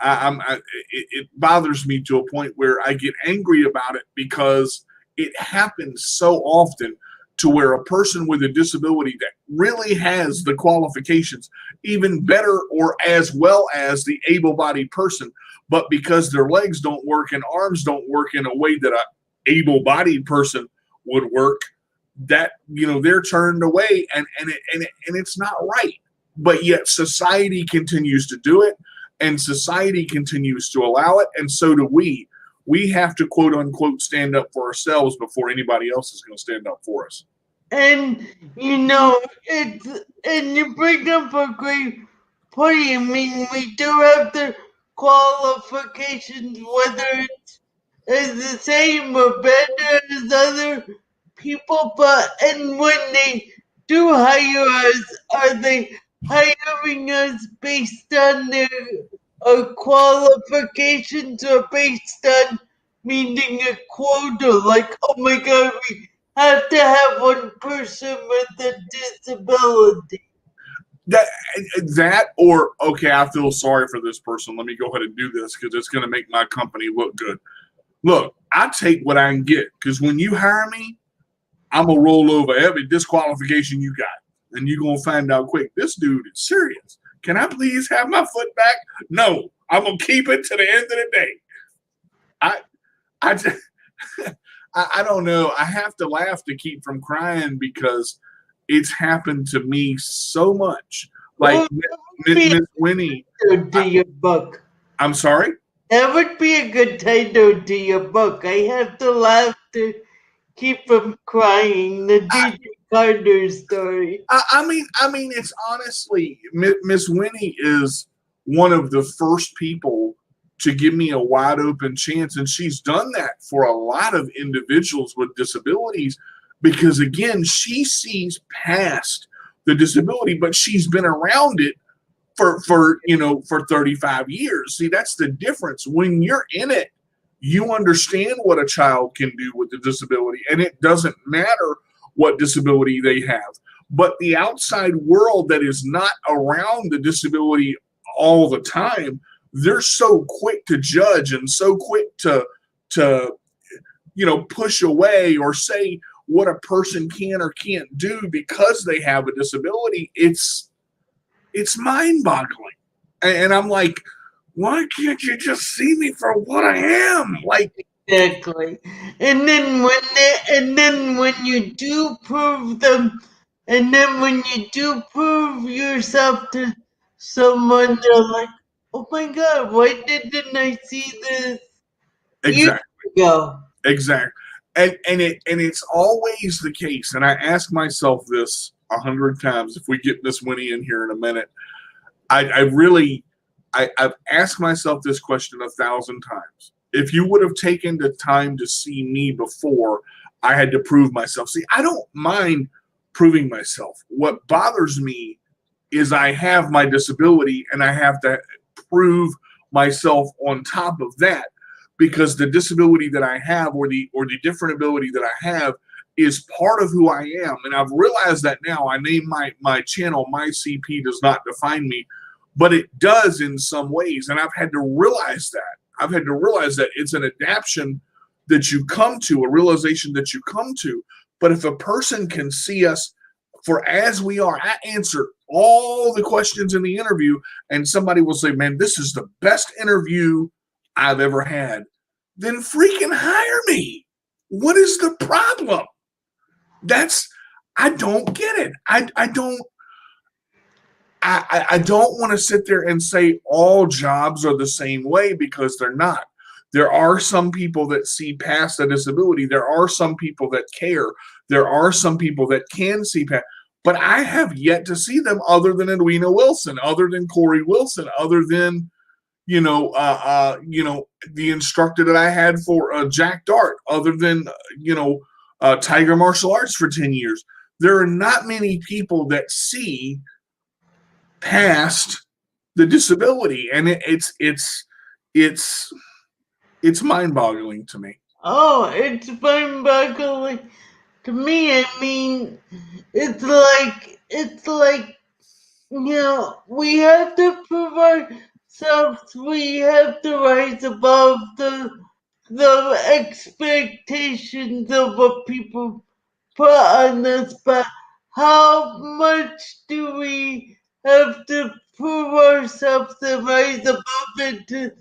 It bothers me to a point where I get angry about it because it happens so often to where a person with a disability that really has the qualifications, even better or as well as the able-bodied person, but because their legs don't work and arms don't work in a way that an able-bodied person would work, that they're turned away, and it's not right. But yet society continues to do it, and society continues to allow it, and so do we. We have to, quote unquote, stand up for ourselves before anybody else is going to stand up for us. And and you bring up a great point. We do have the qualifications, whether it's the same or better as other people, and when they do hire us, are they hiring us based on their qualifications or based on meeting a quota? Like, oh my God, we have to have one person with a disability. That or, okay, I feel sorry for this person. Let me go ahead and do this because it's going to make my company look good. Look, I take what I can get because when you hire me, I'm going to roll over every disqualification you got. And you're going to find out quick, this dude is serious. Can I please have my foot back? No, I'm going to keep it to the end of the day. I don't know. I have to laugh to keep from crying because it's happened to me so much. Like Miss Winnie. To your book. I'm sorry? That would be a good title to your book. I have to laugh to keep from crying. The DJ Carter story. I mean, it's honestly, Miss Winnie is one of the first people to give me a wide open chance, and she's done that for a lot of individuals with disabilities because, again, she sees past the disability, but she's been around it for 35 years. See, that's the difference. When you're in it, you understand what a child can do with the disability, and it doesn't matter what disability they have. But the outside world that is not around the disability all the time, they're so quick to judge and so quick to push away or say what a person can or can't do because they have a disability. It's mind-boggling. And I'm like, why can't you just see me for what I am? Like, exactly. And then when you do prove them, and then when you do prove yourself to someone, they're like, "Oh my God, why didn't I see this years exactly. ago?" Exactly. And it's always the case. And I ask myself this 100 times. If we get Miss Winnie in here in a minute, I've asked myself this question 1,000 times. If you would have taken the time to see me before I had to prove myself. See, I don't mind proving myself. What bothers me is I have my disability and I have to prove myself on top of that, because the disability that I have or the different ability that I have is part of who I am. And I've realized that now. I name my channel, My CP Does Not Define Me, but it does in some ways. And I've had to realize that. I've had to realize that it's an adaptation that you come to, a realization that you come to. But if a person can see us for as we are, I answer all the questions in the interview, and somebody will say, man, this is the best interview I've ever had, then freaking hire me. What is the problem? I don't get it. I don't want to sit there and say all jobs are the same way, because they're not. There are some people that see past a disability. There are some people that care. There are some people that can see past. But I have yet to see them, other than Edwina Wilson, other than Corey Wilson, other than the instructor that I had for Jack Dart, other than Tiger Martial Arts for 10 years. There are not many people that see past the disability, and it's mind-boggling to me. Oh, it's mind-boggling to me. I mean, it's like we have to prove ourselves. We have to rise above the expectations of what people put on us. But how much do we have to prove ourselves and rise above it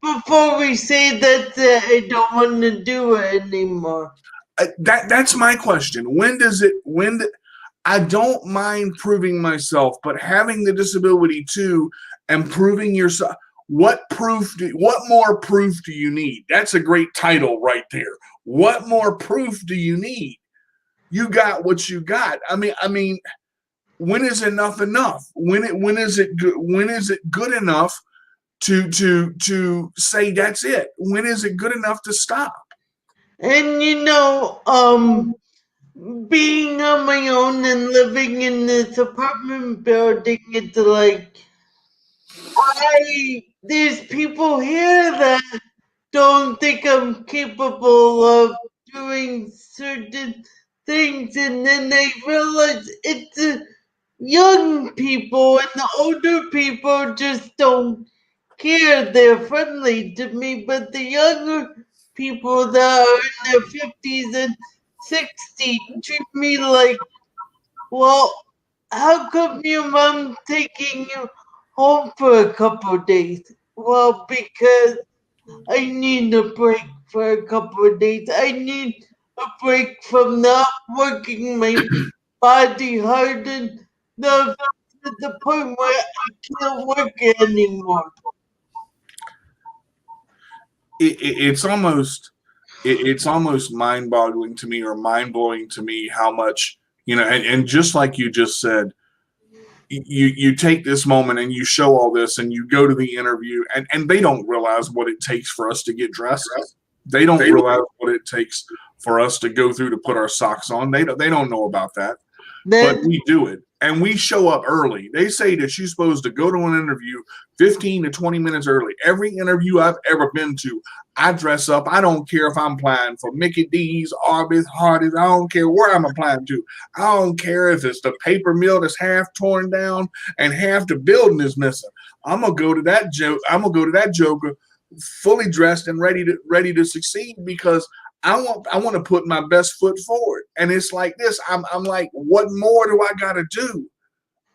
before we say that I don't want to do it anymore? That's my question. I don't mind proving myself, but having the disability too and proving yourself. What more proof do you need? That's a great title right there. What more proof do you need? You got what you got. I mean, when is enough enough? When is it good enough to say that's it? When is it good enough to stop? And being on my own and living in this apartment building, it's like there's people here that don't think I'm capable of doing certain things, and then they realize it's the young people, and the older people just don't care. They're friendly to me, but the younger people that are in their 50s and 60s treat me like, well, how come your mom's taking you home for a couple of days? Well, because I need a break for a couple of days. I need a break from not working my body hard enough to the point where I can't work anymore. It's almost mind-boggling to me, or mind-blowing to me, how much, and just like you just said, you take this moment and you show all this and you go to the interview, and they don't realize what it takes for us to get dressed. They don't realize what it takes for us to go through to put our socks on. They don't know about that. but we do it. And we show up early. They say that you're supposed to go to an interview 15 to 20 minutes early. Every interview I've ever been to, I dress up. I don't care if I'm applying for Mickey D's, Arby's, Hardee's. I don't care where I'm applying to. I don't care if it's the paper mill that's half torn down and half the building is missing. I'm gonna go to that joke. I'm gonna go to that joker fully dressed and ready to succeed, because I want to put my best foot forward. And it's like this. I'm like, what more do I gotta do?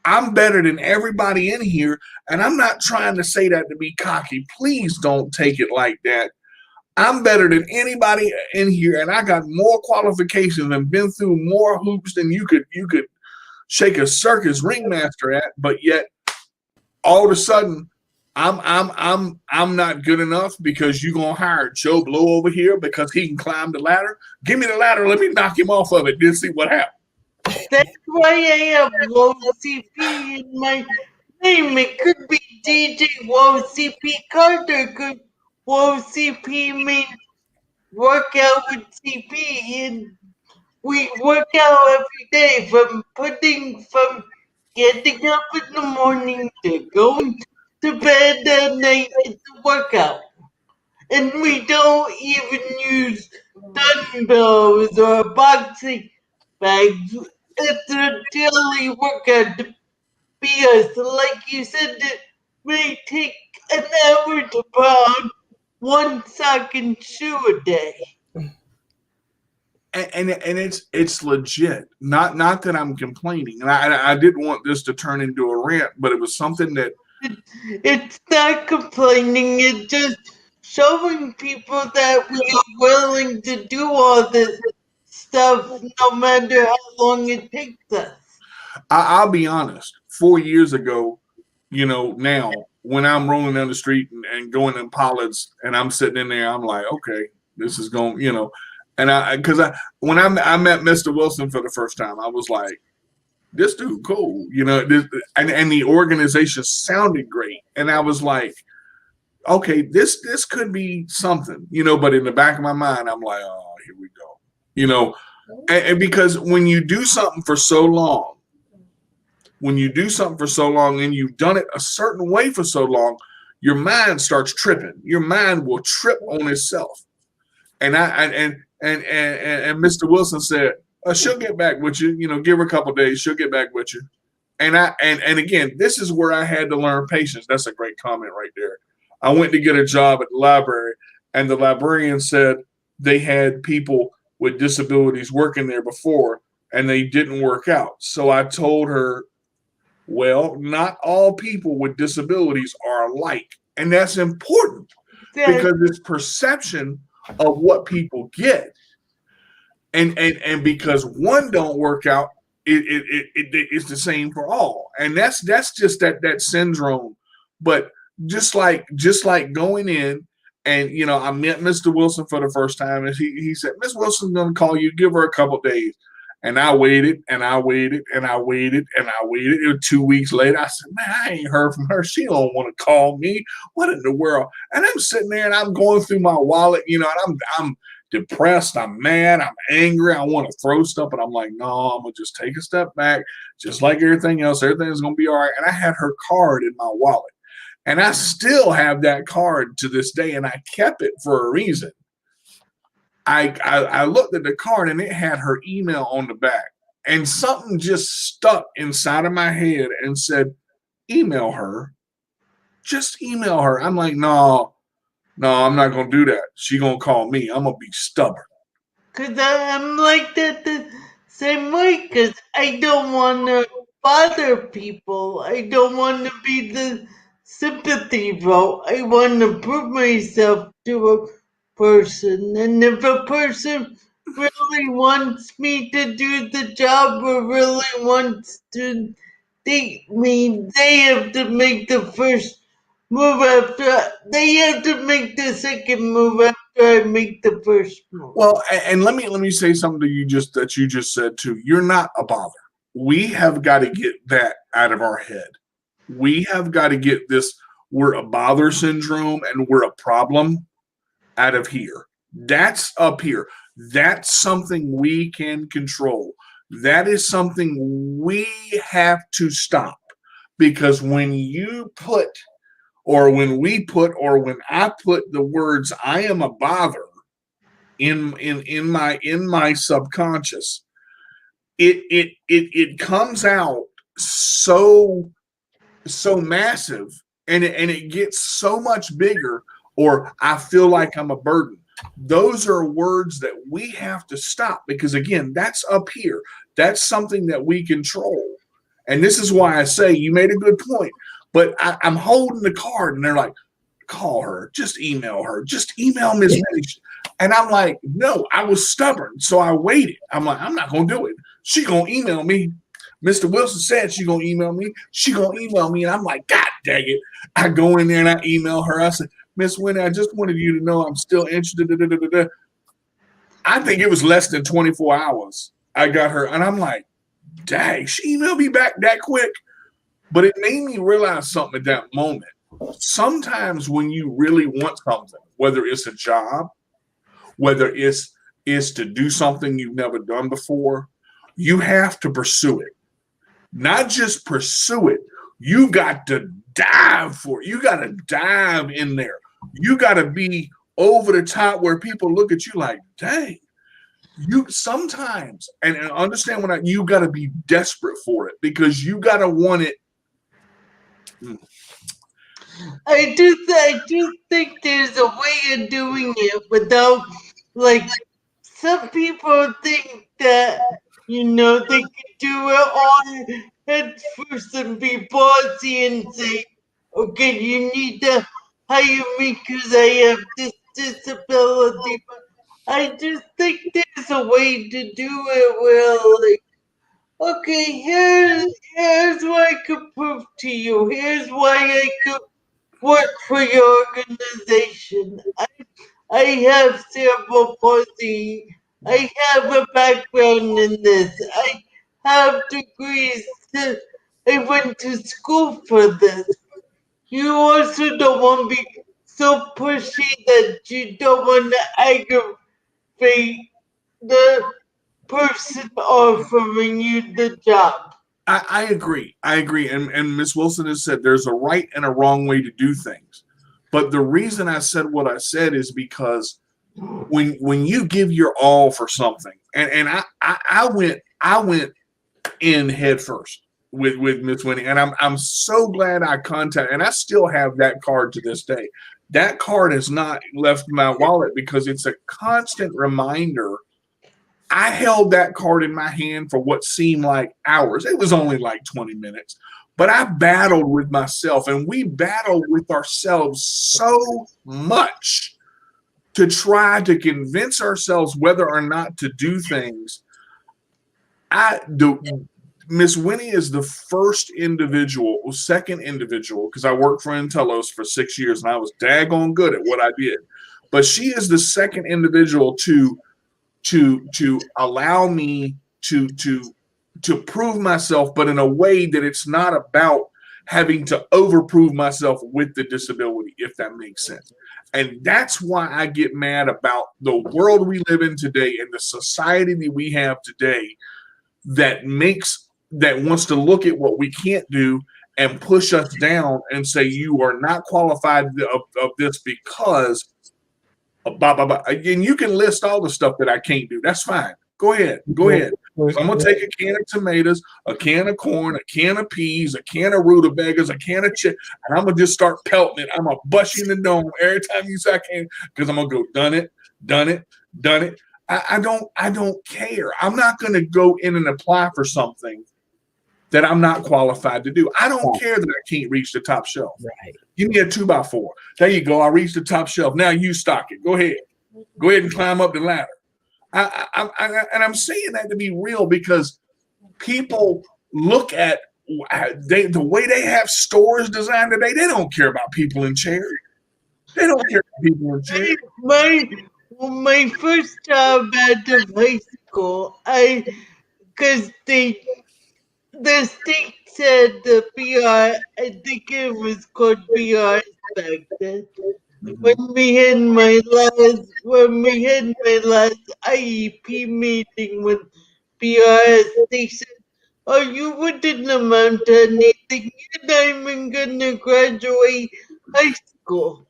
I'm better than everybody in here. And I'm not trying to say that to be cocky. Please don't take it like that. I'm better than anybody in here, and I got more qualifications and been through more hoops than you could shake a circus ringmaster at. But yet, all of a sudden, I'm not good enough because you're gonna hire Joe Blow over here because he can climb the ladder. Give me the ladder, let me knock him off of it, then see what happens. That's why I have low CP in my name. It could be DJ Low CP Carter. Could Low CP means workout with CP, and we work out every day from getting up in the morning to going to bed at night. It's a workout. And we don't even use dumbbells or boxing bags. It's a daily workout to be us. Like you said, it may take an hour to put on one sock and shoe a day. And it's legit. Not that I'm complaining. And I didn't want this to turn into a rant, but it was something that it's not complaining. It's just showing people that we are willing to do all this stuff, no matter how long it takes us. I'll be honest. 4 years ago, now when I'm rolling down the street and going in Pollard's and I'm sitting in there, I'm like, okay, this is going, And when I met Mr. Wilson for the first time, I was like, this dude cool, and the organization sounded great. And I was like, okay, this could be something, but in the back of my mind, I'm like, oh, here we go, and because when you do something for so long, and you've done it a certain way for so long, your mind starts tripping. Your mind will trip on itself. And Mr. Wilson said, she'll get back with you, give her a couple of days, she'll get back with you. And again, this is where I had to learn patience. That's a great comment right there. I went to get a job at the library, and the librarian said they had people with disabilities working there before, and they didn't work out. So I told her, well, not all people with disabilities are alike. And that's important because it's perception of what people get. And because one don't work out, it's the same for all. And that's just that syndrome. But just like going in, and I met Mr. Wilson for the first time, and he said, Miss Wilson's gonna call you, give her a couple days. And I waited and I waited and I waited and I waited. It was 2 weeks later. I said, man, I ain't heard from her. She don't want to call me. What in the world? And I'm sitting there and I'm going through my wallet, and I'm depressed. I'm mad. I'm angry. I want to throw stuff. But I'm like, no, I'm going to just take a step back. Just like everything else, everything's going to be all right. And I had her card in my wallet. And I still have that card to this day. And I kept it for a reason. I looked at the card and it had her email on the back, and something just stuck inside of my head and said, email her, just email her. I'm like, no, I'm not going to do that. She going to call me. I'm going to be stubborn. Cause I'm like that the same way, cause I don't want to bother people. I don't want to be the sympathy vote. I want to prove myself to a person, and if a person really wants me to do the job or really wants to date me, they have to make the first move they have to make the second move after I make the first move. Well, and let me say something to you that you just said too. You're not a bother. We have got to get that out of our head. We have got to get this, we're a bother syndrome and we're a problem, out of here. That's up here. That's something we can control. That is something we have to stop, because when you put, or when we put, or when I put the words "I am a bother" in my subconscious, it comes out so massive, and it gets so much bigger. Or I feel like I'm a burden. Those are words that we have to stop, because again, that's up here. That's something that we control. And this is why I say you made a good point. But I'm holding the card, and they're like, call her, just email her, just email Ms. Minnie. And I'm like, no, I was stubborn. So I waited. I'm like, I'm not going to do it. She going to email me. Mr. Wilson said she going to email me. She going to email me. And I'm like, God dang it. I go in there and I email her. I said, Miss Winnie, I just wanted you to know I'm still interested. I think it was less than 24 hours. I got her. And I'm like, dang, she emailed me back that quick. But it made me realize something at that moment. Sometimes when you really want something, whether it's a job, whether it's to do something you've never done before, you have to pursue it. Not just pursue it, you got to dive for it. You got to dive in there. You got to be over the top where people look at you like, dang. You sometimes, and understand when you got to be desperate for it, because you got to want it. I do think there's a way of doing it without, like, some people think that, they can do it all head first and be bossy and say, okay, you need to hire me because I have this disability. But I just think there's a way to do it where, like, okay, here's what I could prove to you. Here's why I could work for your organization. I have cerebral palsy. I have a background in this. I have degrees. I went to school for this. You also don't want to be so pushy that you don't want to aggravate the person offering you the job. I agree. I agree. And Ms. Wilson has said there's a right and a wrong way to do things. But the reason I said what I said is because when you give your all for something, and I went in head first with Miss Winnie, and I'm so glad I contacted, and I still have that card to this day. That card has not left my wallet because it's a constant reminder. I held that card in my hand for what seemed like hours. It was only like 20 minutes, but I battled with myself, and we battled with ourselves so much to try to convince ourselves whether or not to do things. Miss Winnie is the second individual, because I worked for Intellos for 6 years and I was daggone good at what I did. But she is the second individual to allow me to prove myself, but in a way that it's not about having to overprove myself with the disability, if that makes sense. And that's why I get mad about the world we live in today and the society that we have today that wants to look at what we can't do and push us down and say you are not qualified of this because blah, blah, blah. And you can list all the stuff that I can't do. That's fine. Go ahead. Because I'm going to take a can of tomatoes, a can of corn, a can of peas, a can of rutabagas, a can of chicken, and I'm going to just start pelting it. I'm going to bust you in the dome every time you say I can, because I'm going to go done it. I don't care. I'm not going to go in and apply for something that I'm not qualified to do. I don't care that I can't reach the top shelf. Right. Give me a 2x4. There you go. I reached the top shelf. Now you stock it. Go ahead and climb up the ladder. And I'm saying that to be real, because people look at the way they have stores designed today. They don't care about people in chairs. They don't care about people in chairs. My first job out of high school, because the state said the BR, I think it was called BR back then. When we had my last IEP meeting with because they said, "Oh, you wouldn't amount to anything. You're not even gonna graduate high school."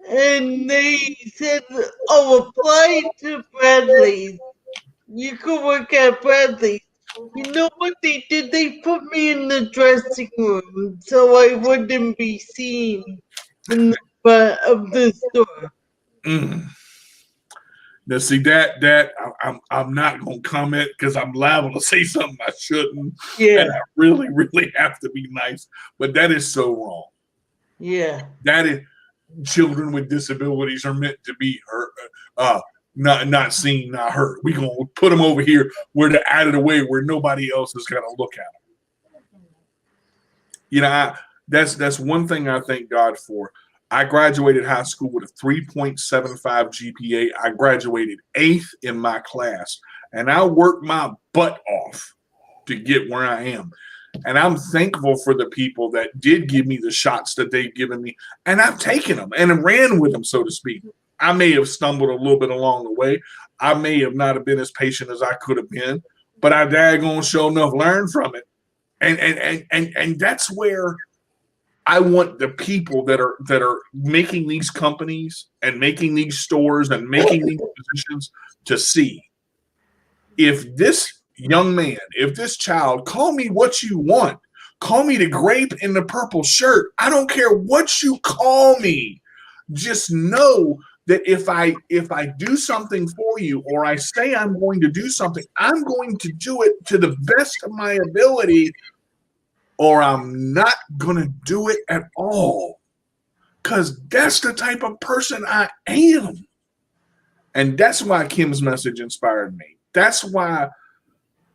And they said, "Oh, apply to Bradley's. You could work at Bradley's." You know what they did? They put me in the dressing room so I wouldn't be seen in the front of the store. Mm. Now, see that I'm not gonna comment because I'm liable to say something I shouldn't, Yeah, and I really have to be nice. But that is so wrong. yeah, That is children with disabilities are meant to be heard, not seen, not heard. We gonna put them over here where they're out of the way, where nobody else is gonna look at them. You know, that's one thing I thank God for. I graduated high school with a 3.75 GPA. I graduated 8th in my class, and I worked my butt off to get where I am. And I'm thankful for the people that did give me the shots that they've given me, and I've taken them and ran with them, so to speak. I may have stumbled a little bit along the way. I may have not have been as patient as I could have been, but I daggone sure enough learned from it. And that's where I want the people that are making these companies and making these stores and making these positions to see if this young man, if this child, call me what you want, call me the grape in the purple shirt. I don't care what you call me. Just know that if I do something for you, or I say I'm going to do something, I'm going to do it to the best of my ability, or I'm not going to do it at all. Because that's the type of person I am. And that's why Kim's message inspired me. That's why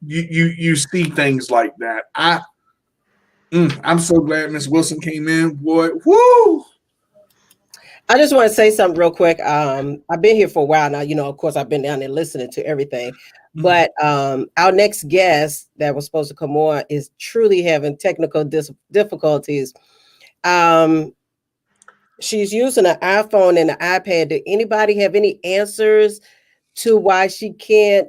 you see things like that. I'm so glad Miss Wilson came in, boy. Woo! I just want to say something real quick. I've been here for a while now. You know, of course, I've been down there listening to everything. But our next guest that was supposed to come on is truly having technical difficulties. She's using an iPhone and an iPad. Do anybody have any answers to why she can't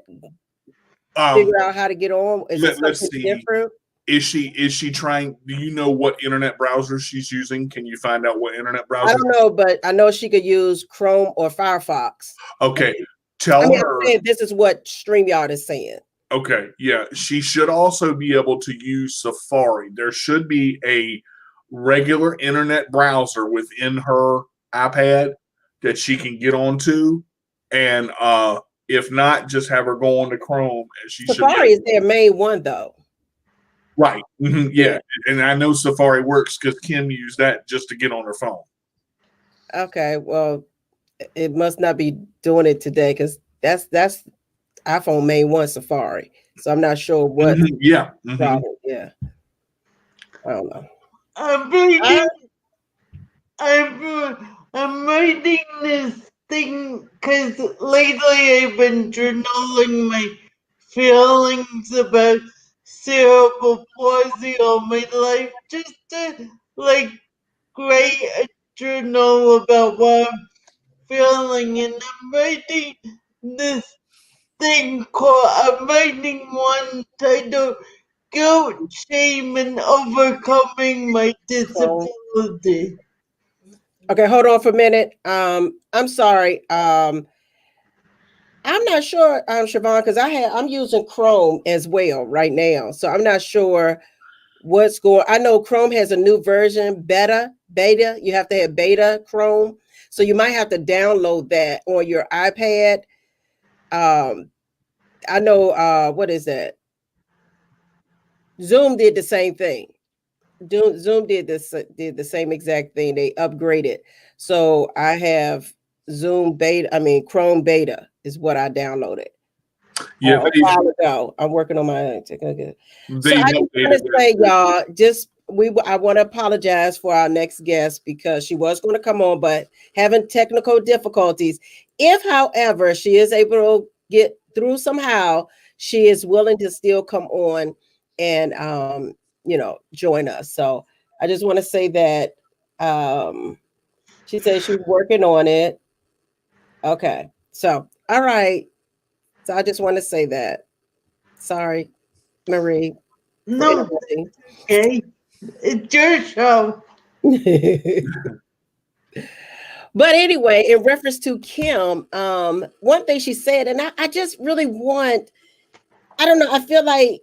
figure out how to get on? Is it Let's something see. different? Is she trying? Do you know what internet browser she's using? Can you find out what internet browser? I don't know, but I know she could use Chrome or Firefox. Okay, tell her. I'm saying this is what StreamYard is saying. Okay, yeah, she should also be able to use Safari. There should be a regular internet browser within her iPad that she can get onto, and if not, just have her go on to Chrome. And she Safari should is their main one, though. Right. Mm-hmm. Yeah. And I know Safari works because Kim used that just to get on her phone. Okay. Well, it must not be doing it today because that's iPhone main one, Safari. So I'm not sure what. Mm-hmm. Yeah. Mm-hmm. Yeah. I don't know. I'm writing this thing because lately I've been journaling my feelings about cerebral palsy all my life, just to write a journal about what I'm feeling, and I'm writing one titled "Guilt, Shame, and Overcoming My Disability." Okay, hold on for a minute. I'm sorry. I'm not sure, Siobhan, because I'm using Chrome as well right now. So I'm not sure what's going. I know Chrome has a new version, beta. You have to have beta Chrome. So you might have to download that on your iPad. I know what is that? Zoom did the same thing. Zoom did the same exact thing. They upgraded. So I have Chrome beta is what I downloaded. Yeah, a while ago. I'm working on my technical. So I just want to say, y'all, I want to apologize for our next guest because she was going to come on, but having technical difficulties. If, however, she is able to get through somehow, she is willing to still come on and join us. So I just want to say that she says she's working on it. Okay. So all right. So I just want to say that. Sorry, Marie. No, okay. It's your show. But anyway, in reference to Kim, one thing she said, and I just really want, I don't know, I feel like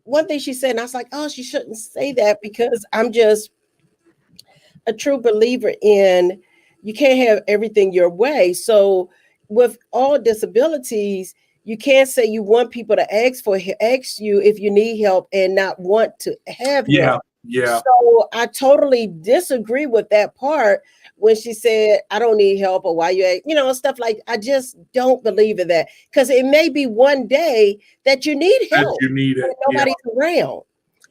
one thing she said, and I was like, oh, she shouldn't say that because I'm just a true believer in you can't have everything your way. So with all disabilities, you can't say you want people to ask you if you need help and not want to have help. Yeah. So I totally disagree with that part when she said, I don't need help or why stuff like, I just don't believe in that because it may be one day that you need help. That you need it. Nobody's around.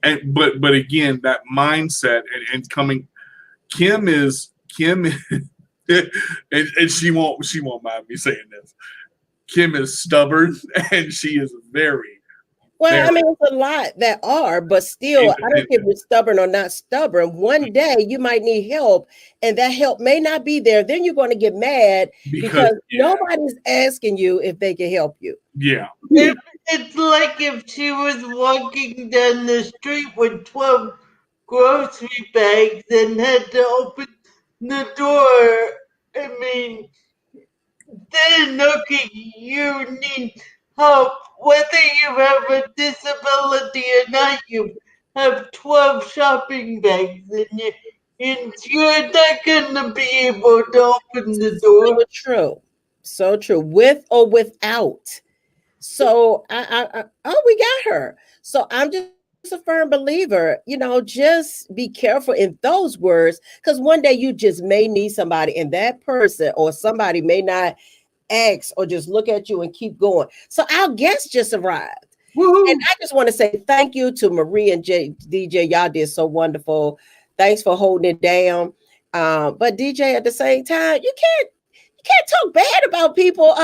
And but again, that mindset and coming, Kim is and she won't mind me saying this. Kim is stubborn and she is very. Well, I mean, it's a lot that are, but still, I don't care if you're stubborn or not stubborn. One day you might need help, and that help may not be there. Then you're going to get mad because nobody's asking you if they can help you. Yeah. It's like if she was walking down the street with 12 grocery bags and had to open the door. I mean, then okay, you need help. Whether you have a disability or not, you have 12 shopping bags and you're not going to be able to open the door. So true. With or without. So we got her. So I'm just a firm believer, just be careful in those words because one day you just may need somebody and that person or somebody may not ask or just look at you and keep going. So our guest just arrived. Woo-hoo. And I just want to say thank you to Marie and DJ. Y'all did so wonderful. Thanks for holding it down. But DJ, at the same time, you can't talk bad about people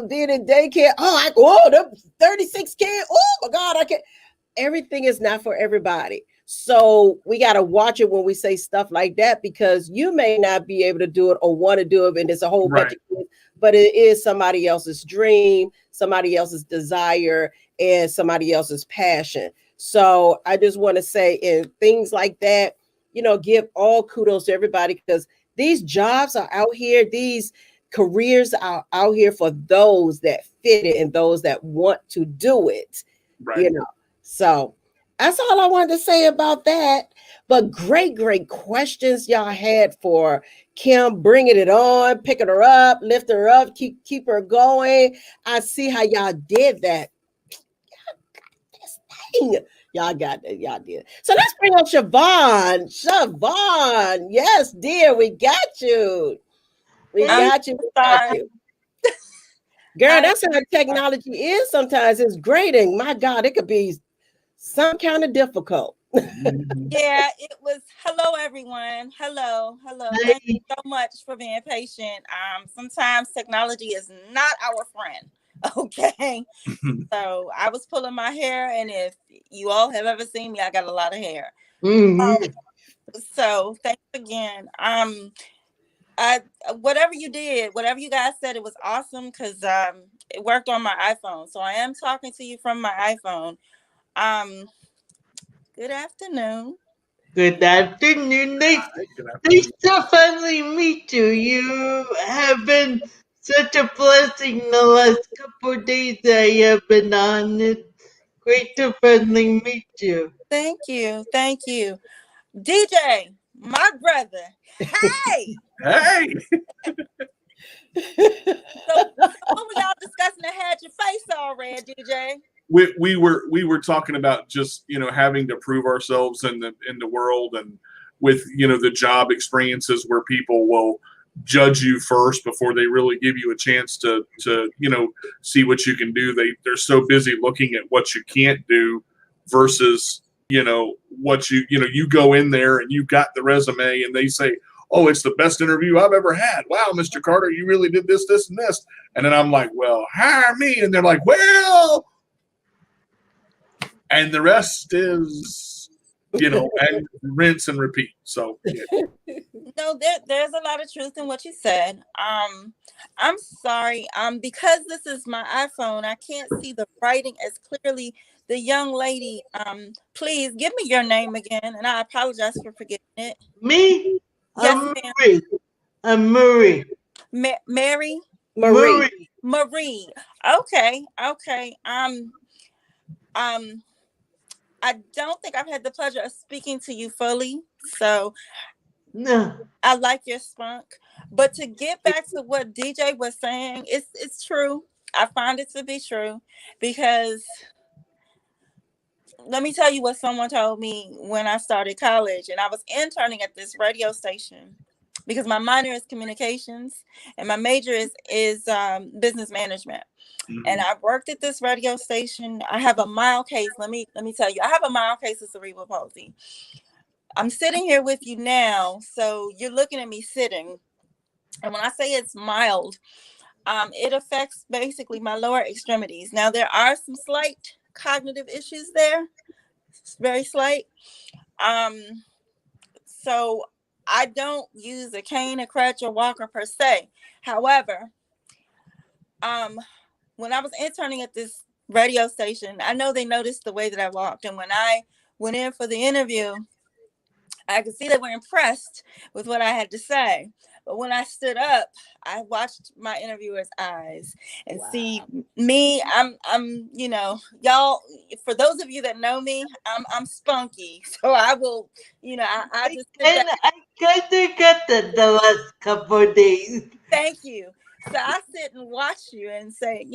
being in daycare. The 36 kids. Oh my God, I can't. Everything is not for everybody. So we got to watch it when we say stuff like that because you may not be able to do it or want to do it, and it's a whole bunch of kids, but it is somebody else's dream, somebody else's desire, and somebody else's passion. So I just want to say in things like that, give all kudos to everybody because these jobs are out here, these careers are out here for those that fit it and those that want to do it. So that's all I wanted to say about that. But great questions y'all had for Kim, bringing it on, picking her up, lift her up, keep her going. I see how y'all did that. Y'all got that. Y'all did. So let's bring up Siobhan. Siobhan, yes, dear, we got you. We got you. Girl, that's how technology is. Sometimes it's grating. My God, it could be some kind of difficult. Yeah, it was. Hello, everyone. Hello. Thank you so much for being patient. Sometimes technology is not our friend. Okay. So I was pulling my hair, and if you all have ever seen me, I got a lot of hair. So thanks again. Whatever you did, whatever you guys said, it was awesome because it worked on my iPhone. So I am talking to you from my iPhone. Good afternoon. Good afternoon. Nice to finally meet you. You have been such a blessing the last couple of days I have been on. It's great to finally meet you. Thank you. DJ, my brother. Hey! Hey! So what were y'all discussing that had your face all red, DJ? We were talking about just having to prove ourselves in the world and with the job experiences where people will judge you first before they really give you a chance to see what you can do. They're so busy looking at what you can't do versus what you go in there and you got the resume and they say, oh, it's the best interview I've ever had. Wow, Mr. Carter, you really did this, and this. And then I'm like, well, hire me. And they're like, well. And the rest is, and rinse and repeat. So, yeah. No, there's a lot of truth in what you said. I'm sorry. Because this is my iPhone, I can't see the writing as clearly. The young lady, please give me your name again, and I apologize for forgetting it. Me? Yes, I'm ma'am. Murray. I'm Murray. Mary? Marie. Marie. Okay. I don't think I've had the pleasure of speaking to you fully, so No. I like your spunk. But to get back to what DJ was saying, it's true. I find it to be true because let me tell you what someone told me when I started college and I was interning at this radio station because my minor is communications and my major is business management. And I worked at this radio station. I have a mild case. Let me tell you, I have a mild case of cerebral palsy. I'm sitting here with you now, so you're looking at me sitting. And when I say it's mild, it affects basically my lower extremities. Now there are some slight cognitive issues there, very slight. So I don't use a cane, a crutch, or walker per se. However, when I was interning at this radio station, I know they noticed the way that I walked. And when I went in for the interview, I could see they were impressed with what I had to say. But when I stood up, I watched my interviewer's eyes and see me. I'm, y'all. For those of you that know me, I'm spunky. So I will, I just sit back. I kind of got that the last couple of days. Thank you. So I sit and watch you and say,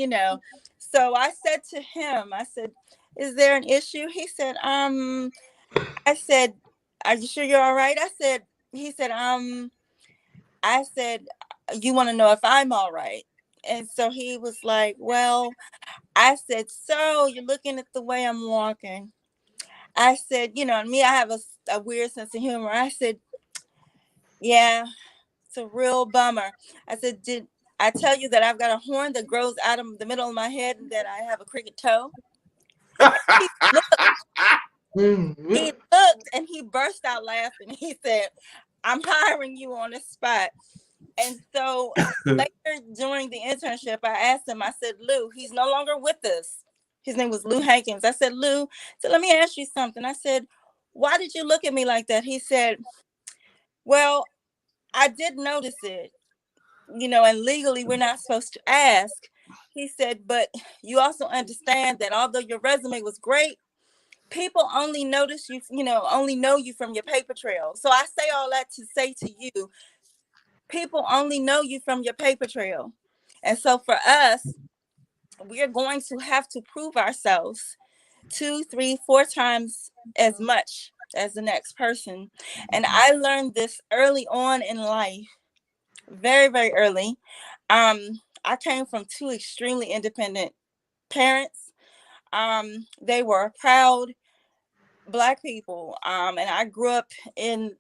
So I said to him, I said, "Is there an issue?" He said, I said, "Are you sure you're all right?" He said, I said, "You want to know if I'm all right?" And so he was like, "Well," I said, "So you're looking at the way I'm walking." I said, and me, I have a weird sense of humor. I said, "Yeah, it's a real bummer." I said, "Did I tell you that I've got a horn that grows out of the middle of my head and that I have a crooked toe?" He looked and he burst out laughing. He said, "I'm hiring you on the spot." And so later during the internship, I asked him, I said, "Lou, he's no longer with us." His name was Lou Hankins. I said, "Lou, so let me ask you something." I said, "Why did you look at me like that?" He said, "Well, I did notice it, and legally we're not supposed to ask." He said, "But you also understand that although your resume was great, people only notice you, only know you from your paper trail." So I say all that to say to you, people only know you from your paper trail. And so for us, we're going to have to prove ourselves 2, 3, 4 times as much as the next person. And I learned this early on in life, very, very early. I came from 2 extremely independent parents. They were proud Black people. And I grew up in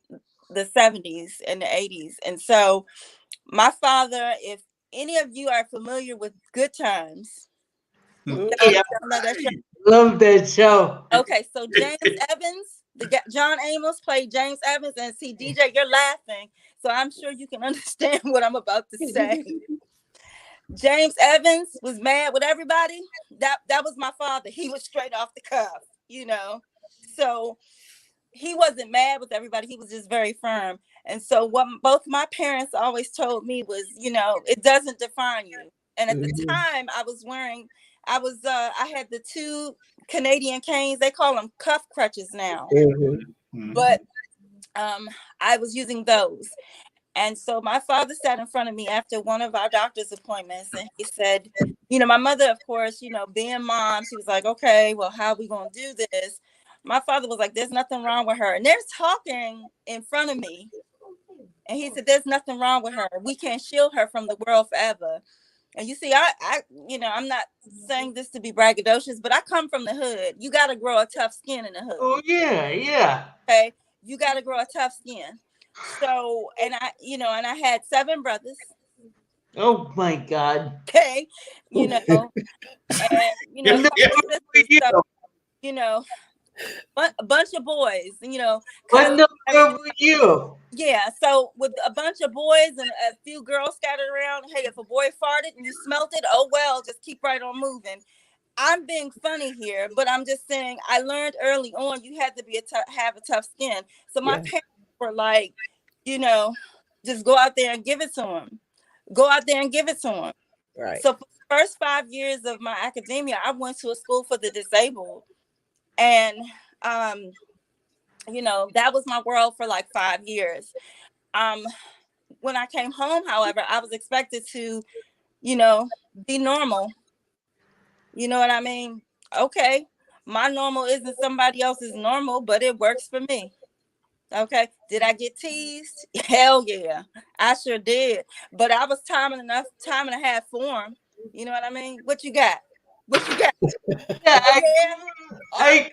the 70s and the 80s. And so my father, if any of you are familiar with Good Times, Yeah, that show. love that show. Okay, so James Evans, John Amos played James Evans, and see, DJ, you're laughing, so I'm sure you can understand what I'm about to say. James Evans was mad with everybody. That was my father. He was straight off the cuff, So he wasn't mad with everybody. He was just very firm. And so what both my parents always told me was, it doesn't define you. And at the time I had the 2 Canadian canes. They call them cuff crutches now. But I was using those. And so my father sat in front of me after one of our doctor's appointments and he said, my mother, of course, being mom, she was like, "Okay, well, how are we going to do this?" My father was like, "There's nothing wrong with her." And they're talking in front of me. And he said, "There's nothing wrong with her. We can't shield her from the world forever." And you see, I'm not saying this to be braggadocious, but I come from the hood. You got to grow a tough skin in the hood. Oh, yeah. Okay. You got to grow a tough skin. So, and I had 7 brothers. Oh my God. Okay. And, some sisters. So, a bunch of boys, you know. What number were you? Yeah, so with a bunch of boys and a few girls scattered around, hey, if a boy farted and you smelt it, oh well, just keep right on moving. I'm being funny here, but I'm just saying I learned early on you had to be have a tough skin. So my parents were like, you know, just go out there and give it to them. Go out there and give it to them. Right. So for the first 5 years of my academia, I went to a school for the disabled, and you know, that was my world for like 5 years. When I came home, however, I was expected to, you know, be normal. You know what I mean? Okay, my normal isn't somebody else's normal, but it works for me. Okay, did I get teased? Hell yeah, I sure did. But I was time and a half for him. You know what I mean? What you got? What you got? Yeah,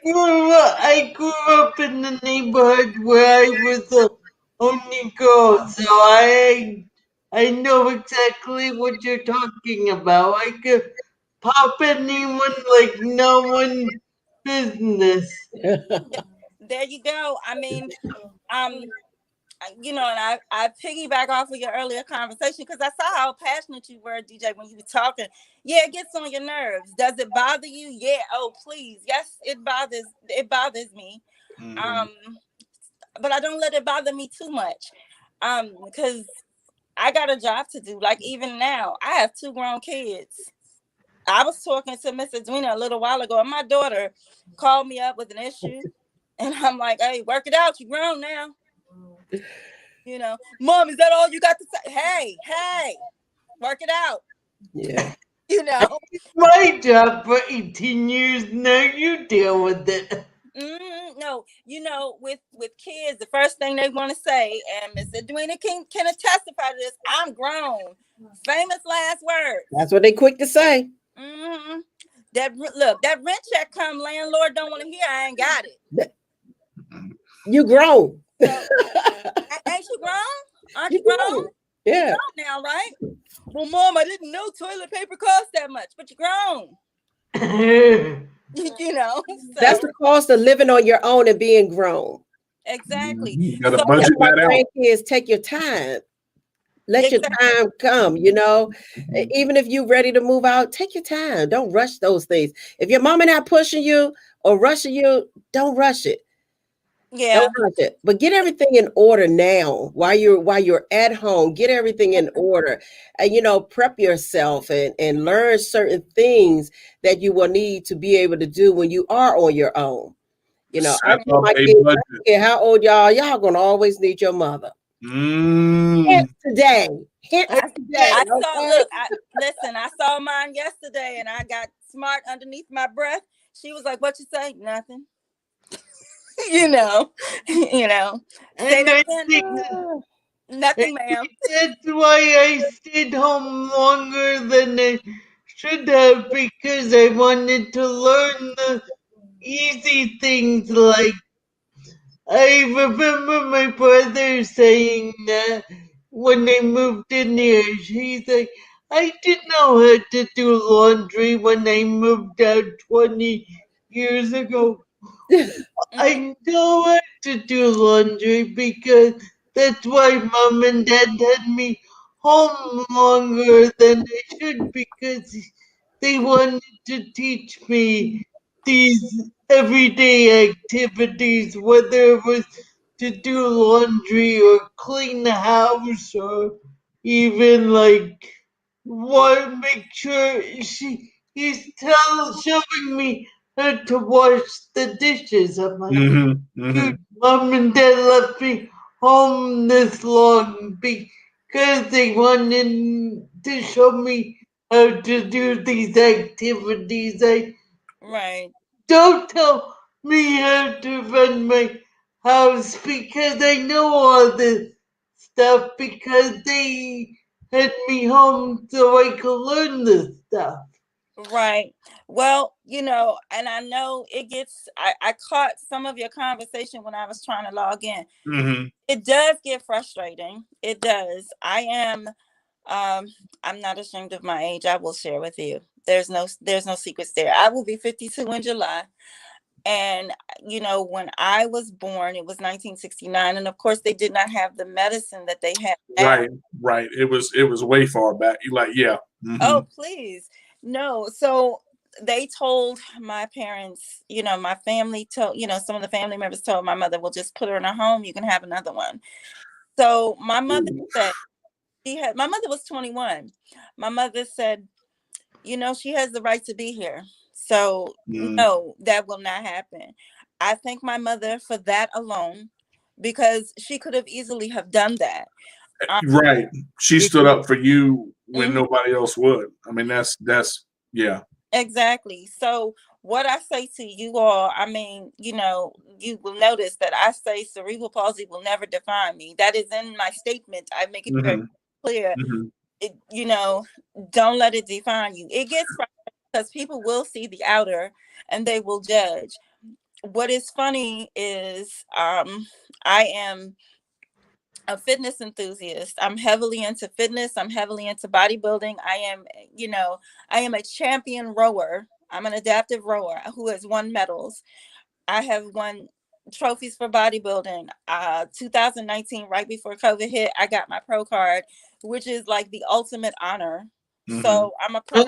Yeah. I grew up in the neighborhood where I was the only girl, so I know exactly what you're talking about. I could pop anyone like no one business. There you go. I mean, you know, and I piggyback off of your earlier conversation because I saw how passionate you were, DJ, when you were talking. Yeah, it gets on your nerves. Does it bother you? Yeah. Oh, please. Yes, it bothers me. But I don't let it bother me too much. Because I got a job to do. Like even now, I have 2 grown kids. I was talking to Miss Edwina a little while ago, and my daughter called me up with an issue. And I'm like, hey, work it out. You're grown now. You know, Mom, is that all you got to say? Hey, work it out. Yeah. You know, My job for 18 years now. You deal with it. no, you know, with kids, the first thing they want to say, and Miss Edwina can testify to this. I'm grown. Famous last words. That's what they quick to say. Mm-hmm. That rent check come. Landlord don't want to hear. I ain't got it. You grown. So, ain't you grown? Aren't you grown? Yeah. You're grown now, right? Well, Mom, I didn't know toilet paper cost that much, but you're grown. You know, so. That's the cost of living on your own and being grown. Exactly. You got to budget that out. Grandkids, take your time. Let your time come, you know. Even if you're ready to move out, take your time. Don't rush those things. If your mama not pushing you or rushing you, don't rush it. Yeah. Don't rush it. But get everything in order now while you're at home. Get everything in order. And you know, prep yourself and learn certain things that you will need to be able to do when you are on your own. You know, I tell my kids, I don't care how old y'all gonna always need your mother. Hence today. I saw mine yesterday and I got smart underneath my breath. She was like, what you say? Nothing. you know. Say that again. Nothing, ma'am. That's why I stayed home longer than I should have, because I wanted to learn the easy things. Like, I remember my brother saying that when they moved in here, he's like, I didn't know how to do laundry when I moved out 20 years ago. I know how to do laundry because that's why Mom and Dad had me home longer than they should, because they wanted to teach me these everyday activities, whether it was to do laundry or clean the house or even like make sure he's showing me how to wash the dishes. I'm like, dude, Mom and Dad left me home this long because they wanted to show me how to do these activities. Right. Don't tell me how to run my house because I know all this stuff because they had me home so I could learn this stuff. Right. Well, you know, and I know it gets, I caught some of your conversation when I was trying to log in. It does get frustrating. It does. I'm not ashamed of my age. I will share with you. There's no secrets there. I will be 52 in July. And, when I was born, it was 1969. And of course, they did not have the medicine that they have now. Right. It was way far back. You like, yeah. Mm-hmm. Oh, please. No. So they told my parents, my family told, some of the family members told my mother, well, just put her in a home. You can have another one. So my mother said, my mother was 21. My mother said, she has the right to be here. So no, that will not happen. I thank my mother for that alone, because she could have easily have done that. Right. She stood up for you when nobody else would. I mean, that's yeah. Exactly. So what I say to you all, I mean, you will notice that I say cerebral palsy will never define me. That is in my statement. I make it very clear. Don't let it define you. It gets frustrating because people will see the outer and they will judge. What is funny is I am a fitness enthusiast. I'm heavily into fitness. I'm heavily into bodybuilding. I am a champion rower. I'm an adaptive rower who has won medals. I have won trophies for bodybuilding. 2019, right before COVID hit, I got my pro card, which is like the ultimate honor. So I'm a pro.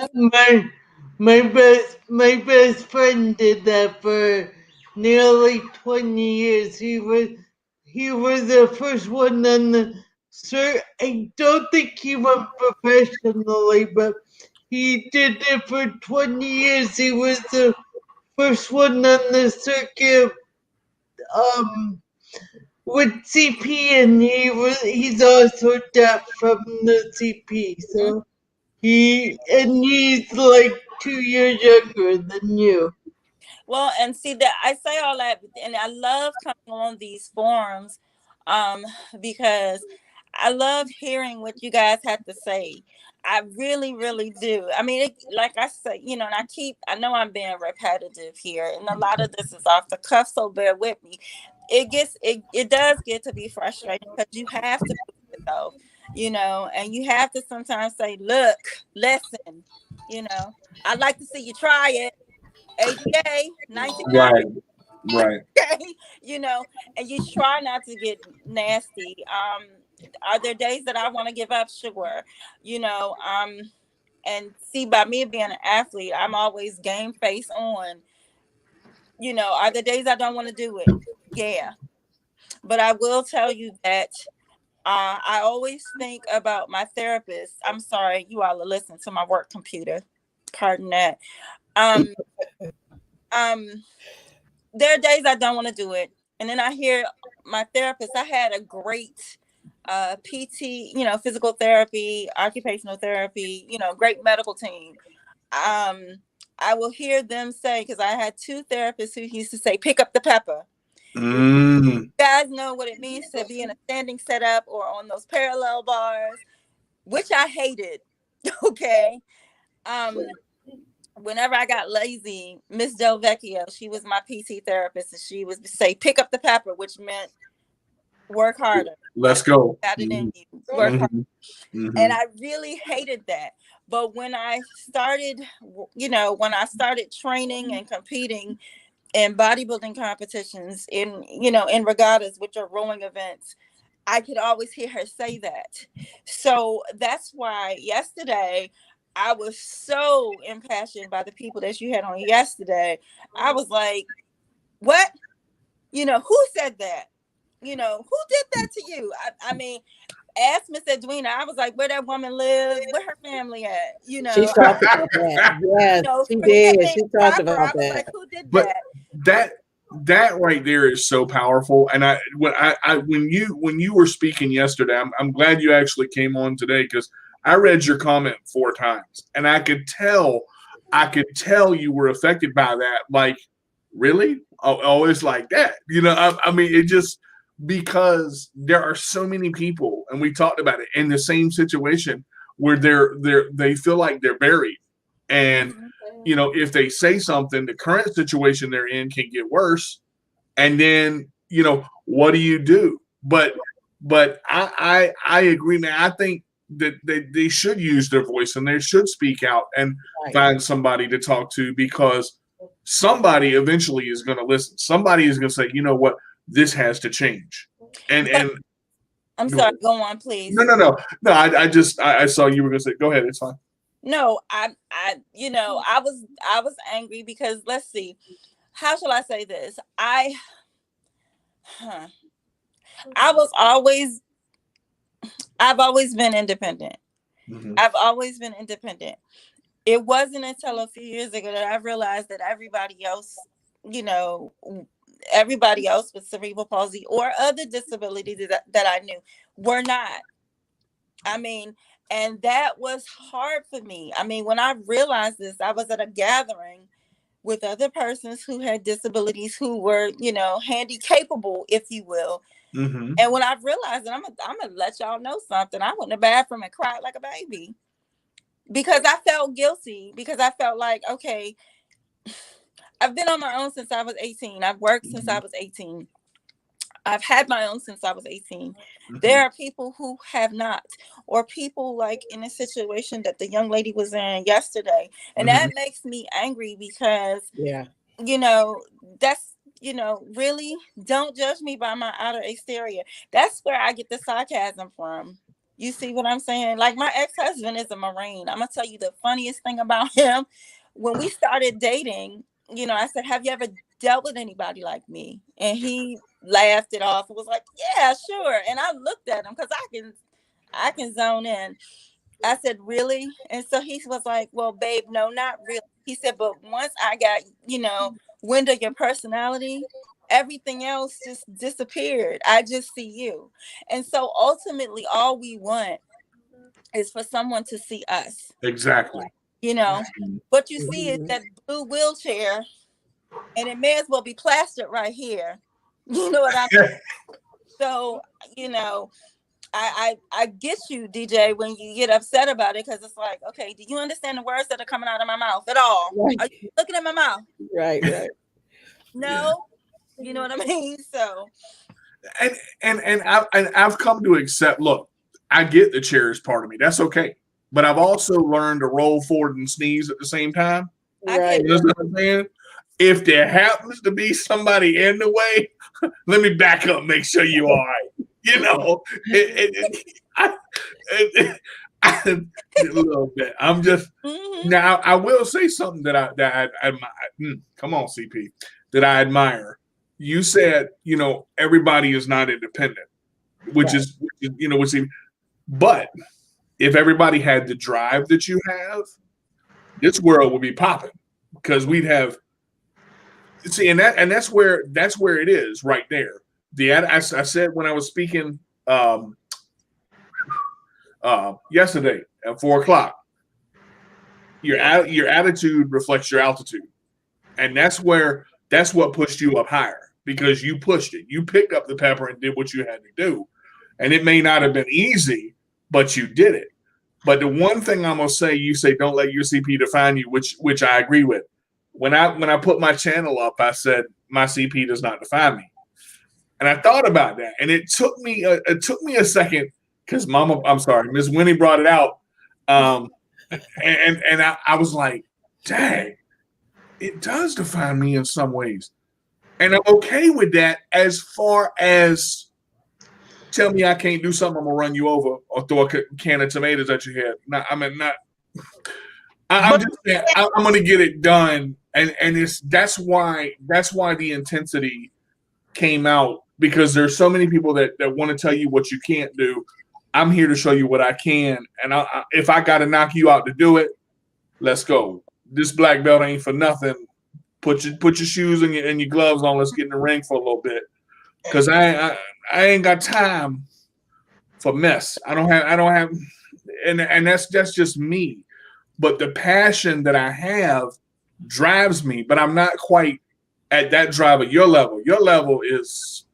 My best friend did that for nearly 20 years. He was the first one on the I don't think he went professionally, but he did it for 20 years. He was the first one on the circuit with CP, and he's also deaf from the CP. So he's like 2 years younger than you. Well, and see that I say all that, and I love coming on these forums, because I love hearing what you guys have to say. I really, really do. I mean, like I say, and I know I'm being repetitive here, and a lot of this is off the cuff, so bear with me. It does get to be frustrating because you have to prove yourself, and you have to sometimes say, look, listen, I'd like to see you try it. ADA 1990. Right. Okay, and you try not to get nasty. Are there days that I want to give up? Sure. And see, by me being an athlete, I'm always game face on. Are there days I don't want to do it? Yeah. But I will tell you that I always think about my therapist. I'm sorry, you all are listening to my work computer. Pardon that. There are days I don't want to do it. And then I hear my therapist, I had a great PT, physical therapy, occupational therapy, great medical team. I will hear them say, because I had two therapists who used to say, pick up the pepper. You guys know what it means to be in a standing setup or on those parallel bars, which I hated. Okay. Whenever I got lazy, Miss Del Vecchio, she was my PT therapist, and she would say, pick up the pepper, which meant work harder. Let's go. Got it in you. Work harder. And I really hated that. But when I started, training and competing in bodybuilding competitions, in regattas, which are rowing events, I could always hear her say that. So that's why yesterday I was so impassioned by the people that you had on yesterday. I was like, what? Who said that? Who did that to you? I mean, ask Miss Edwina. I was like, where that woman lives, where her family at? She talked about that. Yes, she did. She talked about that. Like, who did but that? That right there is so powerful. And when you were speaking yesterday, I'm glad you actually came on today, because I read your comment 4 times, and I could tell you were affected by that. Like, really? Oh, it's like that. I mean, it just, because there are so many people, and we talked about it, in the same situation where they feel like they're buried. And if they say something, the current situation they're in can get worse. And then, what do you do? But I agree, man. I think that they should use their voice, and they should speak out and find somebody to talk to, because somebody eventually is going to listen. Somebody is going to say, you know what, this has to change. And I'm sorry, go on, please. No. I saw you were going to say, go ahead. It's fine. No, I was angry because, let's see, how shall I say this? I've always been independent. Mm-hmm. I've always been independent. It wasn't until a few years ago that I realized that everybody else with cerebral palsy or other disabilities that I knew were not. I mean, and that was hard for me. I mean, when I realized this, I was at a gathering with other persons who had disabilities who were, handy capable, if you will. Mm-hmm. And when I realized that, I'm gonna let y'all know something. I went in the bathroom and cried like a baby because I felt guilty, because I felt like, okay, I've been on my own since I was 18. I've worked since I was 18. I've had my own since I was 18. Mm-hmm. There are people who have not, or people like in a situation that the young lady was in yesterday. And that makes me angry because, that's, really don't judge me by my outer exterior. That's where I get the sarcasm from. You see what I'm saying? Like, my ex-husband is a Marine. I'm going to tell you the funniest thing about him. When we started dating, I said, have you ever dealt with anybody like me? And he laughed it off and was like, yeah, sure. And I looked at him because I can zone in. I said, really? And so he was like, well, babe, no, not really. He said, but once I got, wind of your personality, everything else just disappeared. I just see you. And so ultimately, all we want is for someone to see us. Exactly. What you see is that blue wheelchair, and it may as well be plastered right here. You know what I mean? So, I get you, DJ, when you get upset about it, because it's like, okay, do you understand the words that are coming out of my mouth at all? Right. Are you looking at my mouth? Right. No, you know what I mean? So, and I've come to accept. Look, I get the chair is part of me. That's okay, but I've also learned to roll forward and sneeze at the same time. Right. You know what I'm saying? If there happens to be somebody in the way, let me back up, make sure you're all right. A little bit. I'm just now. I will say something that I admire. Come on, CP, that I admire. You said, everybody is not independent, which is but if everybody had the drive that you have, this world would be popping, because we'd have. See, and that's where it is right there. I said when I was speaking yesterday at 4:00, your attitude reflects your altitude, and that's what pushed you up higher, because you pushed it. You picked up the pepper and did what you had to do, and it may not have been easy, but you did it. But the one thing I'm gonna say, you say don't let your CP define you, which I agree with. When I put my channel up, I said my CP does not define me, and I thought about that, and it took me a second, because Miss Winnie brought it out, and I was like, dang, it does define me in some ways, and I'm okay with that. As far as tell me I can't do something, I'm gonna run you over or throw a can of tomatoes at your head. I'm just saying, I'm gonna get it done. And that's why the intensity came out, because there's so many people that want to tell you what you can't do. I'm here to show you what I can, and if I got to knock you out to do it, let's go. This black belt ain't for nothing. Put your shoes and your gloves on. Let's get in the ring for a little bit, because I ain't got time for mess. I don't have, and that's just me. But the passion that I have drives me, but I'm not quite at that drive at your level. Your level is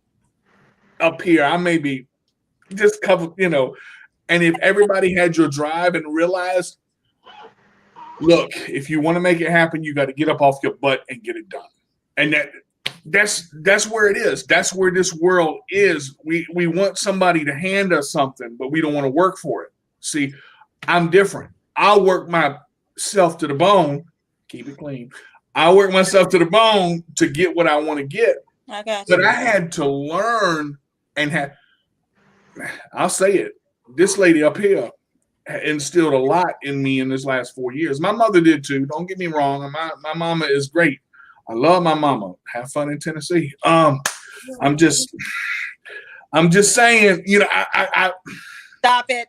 up here. I may be just covered, and if everybody had your drive and realized, look, if you want to make it happen, you got to get up off your butt and get it done. And that's where it is. That's where this world is. We want somebody to hand us something, but we don't want to work for it. See, I'm different. I'll work myself to the bone. Keep it clean. I work myself to the bone to get what I want to get. I got you. But I had to learn and I'll say it. This lady up here instilled a lot in me in this last 4 years. My mother did too. Don't get me wrong. My mama is great. I love my mama. Have fun in Tennessee. I'm just saying, you know, I Stop it.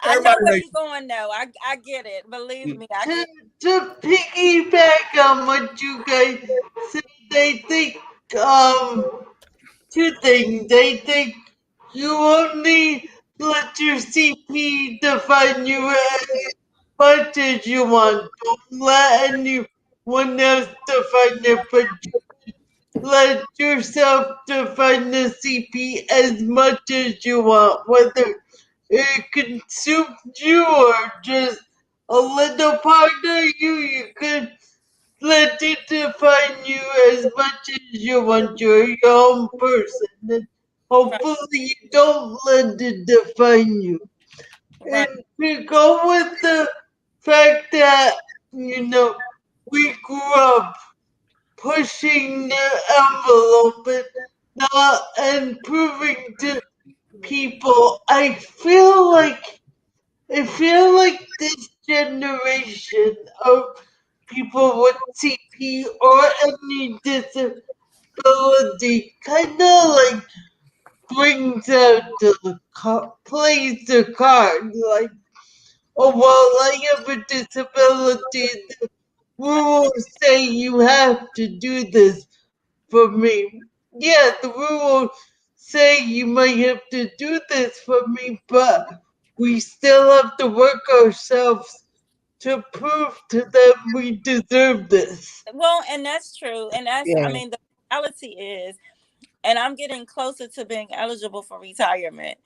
everybody, I know where you're going though. I get it. Believe me, I get it. To piggyback on what you guys said, they think two things. They think you only let your CP define you as much as you want. Don't let anyone else define it, but let yourself define the CP as much as you want, whether it consumes you or just a little part of you. You can let it define you as much as you want. You're your own person. And hopefully you don't let it define you. Right. And to go with the fact that, you know, we grew up pushing the envelope and proving to people, I feel like this generation of people with CP or any disability kind of like brings out plays the card like, oh well, I have a disability. The rules say you have to do this for me. Yeah, the rules say you might have to do this for me, but we still have to work ourselves to prove to them we deserve this. Well, and that's true. And that's, Yeah. I mean, the reality is, and I'm getting closer to being eligible for retirement.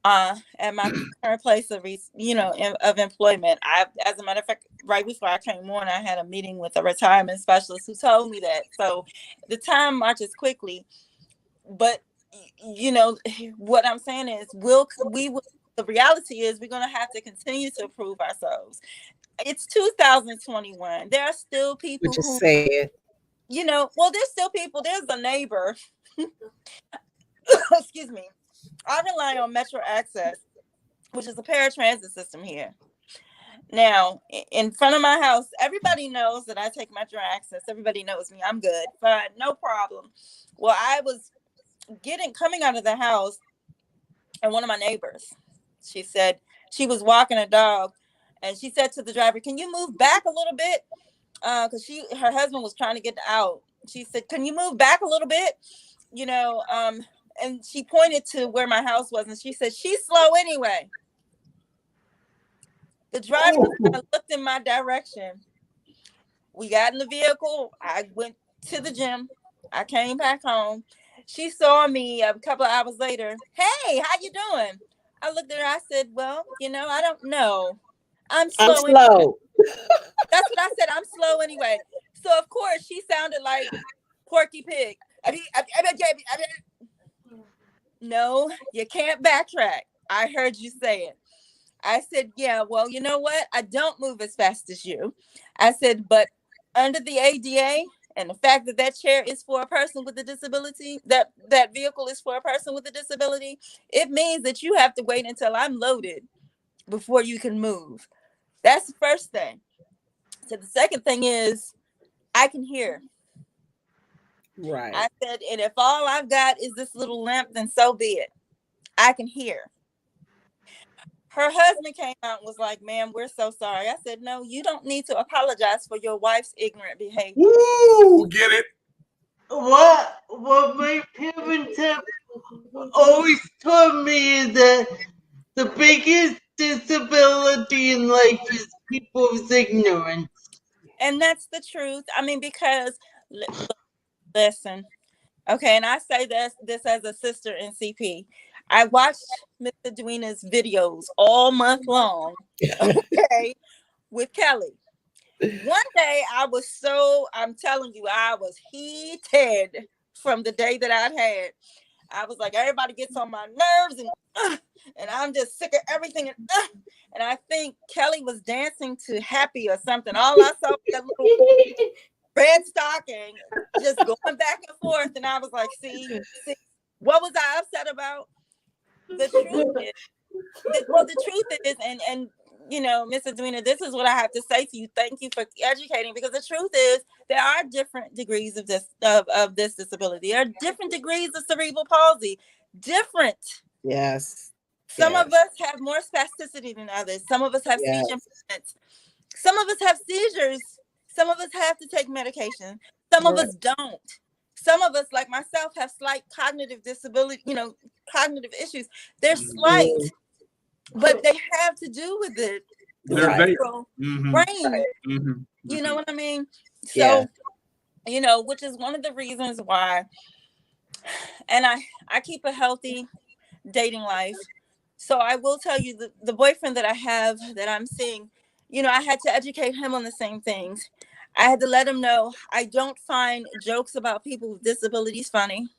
At my current place of of employment. As a matter of fact, right before I came on, I had a meeting with a retirement specialist who told me that. So the time marches quickly, but you know what I'm saying is, the reality is we're going to have to continue to prove ourselves. It's 2021. There are still people Which is who, sad. there's still people. There's a neighbor. Excuse me. I rely on Metro Access, which is a paratransit system here. Now, in front of my house, everybody knows that I take Metro Access. Everybody knows me. I'm good, but no problem. Well, I was coming out of the house, and one of my neighbors, she said she was walking a dog, and she said to the driver, "Can you move back a little bit?" Because her husband was trying to get out. She said, "Can you move back a little bit?" And she pointed to where my house was, and she said, "She's slow anyway." The driver kind of looked in my direction. We got in the vehicle. I went to the gym. I came back home. She saw me a couple of hours later. "Hey, how you doing?" I looked at her. I said, "Well, I don't know. I'm slow. Slow. That's what I said. I'm slow anyway." So of course she sounded like Porky Pig. No, you can't backtrack. I heard you say it. I said, "Yeah, well, you know what? I don't move as fast as you." I said, "But under the ADA and the fact that that chair is for a person with a disability, that vehicle is for a person with a disability, it means that you have to wait until I'm loaded before you can move." That's the first thing. So the second thing is, I can hear. Right. I said, and if all I've got is this little limp, then so be it. I can hear. Her husband came out and was like, "Ma'am, we're so sorry." I said, "No, you don't need to apologize for your wife's ignorant behavior." Woo, get it? What my parents have always told me is that the biggest disability in life is people's ignorance. And that's the truth. I mean, because listen, okay, and I say this as a sister in CP. I watched Mr. Duena's videos all month long, okay, with Kelly. One day I'm telling you, I was heated from the day that I'd had. I was like, everybody gets on my nerves, and I'm just sick of everything. And I think Kelly was dancing to Happy or something. All I saw was that little red stocking just going back and forth. And I was like, see, what was I upset about? The truth is, the truth is, and you know, Miss Edwina, this is what I have to say to you. Thank you for educating, because the truth is there are different degrees of this disability. There are different degrees of cerebral palsy. Different. Yes. Some of us have more spasticity than others. Some of us have speech impediments. Some of us have seizures. Some of us have to take medication. Some of us don't. Some of us, like myself, have slight cognitive disability, cognitive issues. They're slight, but they have to do with it. They're there. Brain. You know what I mean? So, which is one of the reasons why, and I keep a healthy dating life. So I will tell you, the boyfriend that I have, that I'm seeing, I had to educate him on the same things. I had to let him know I don't find jokes about people with disabilities funny.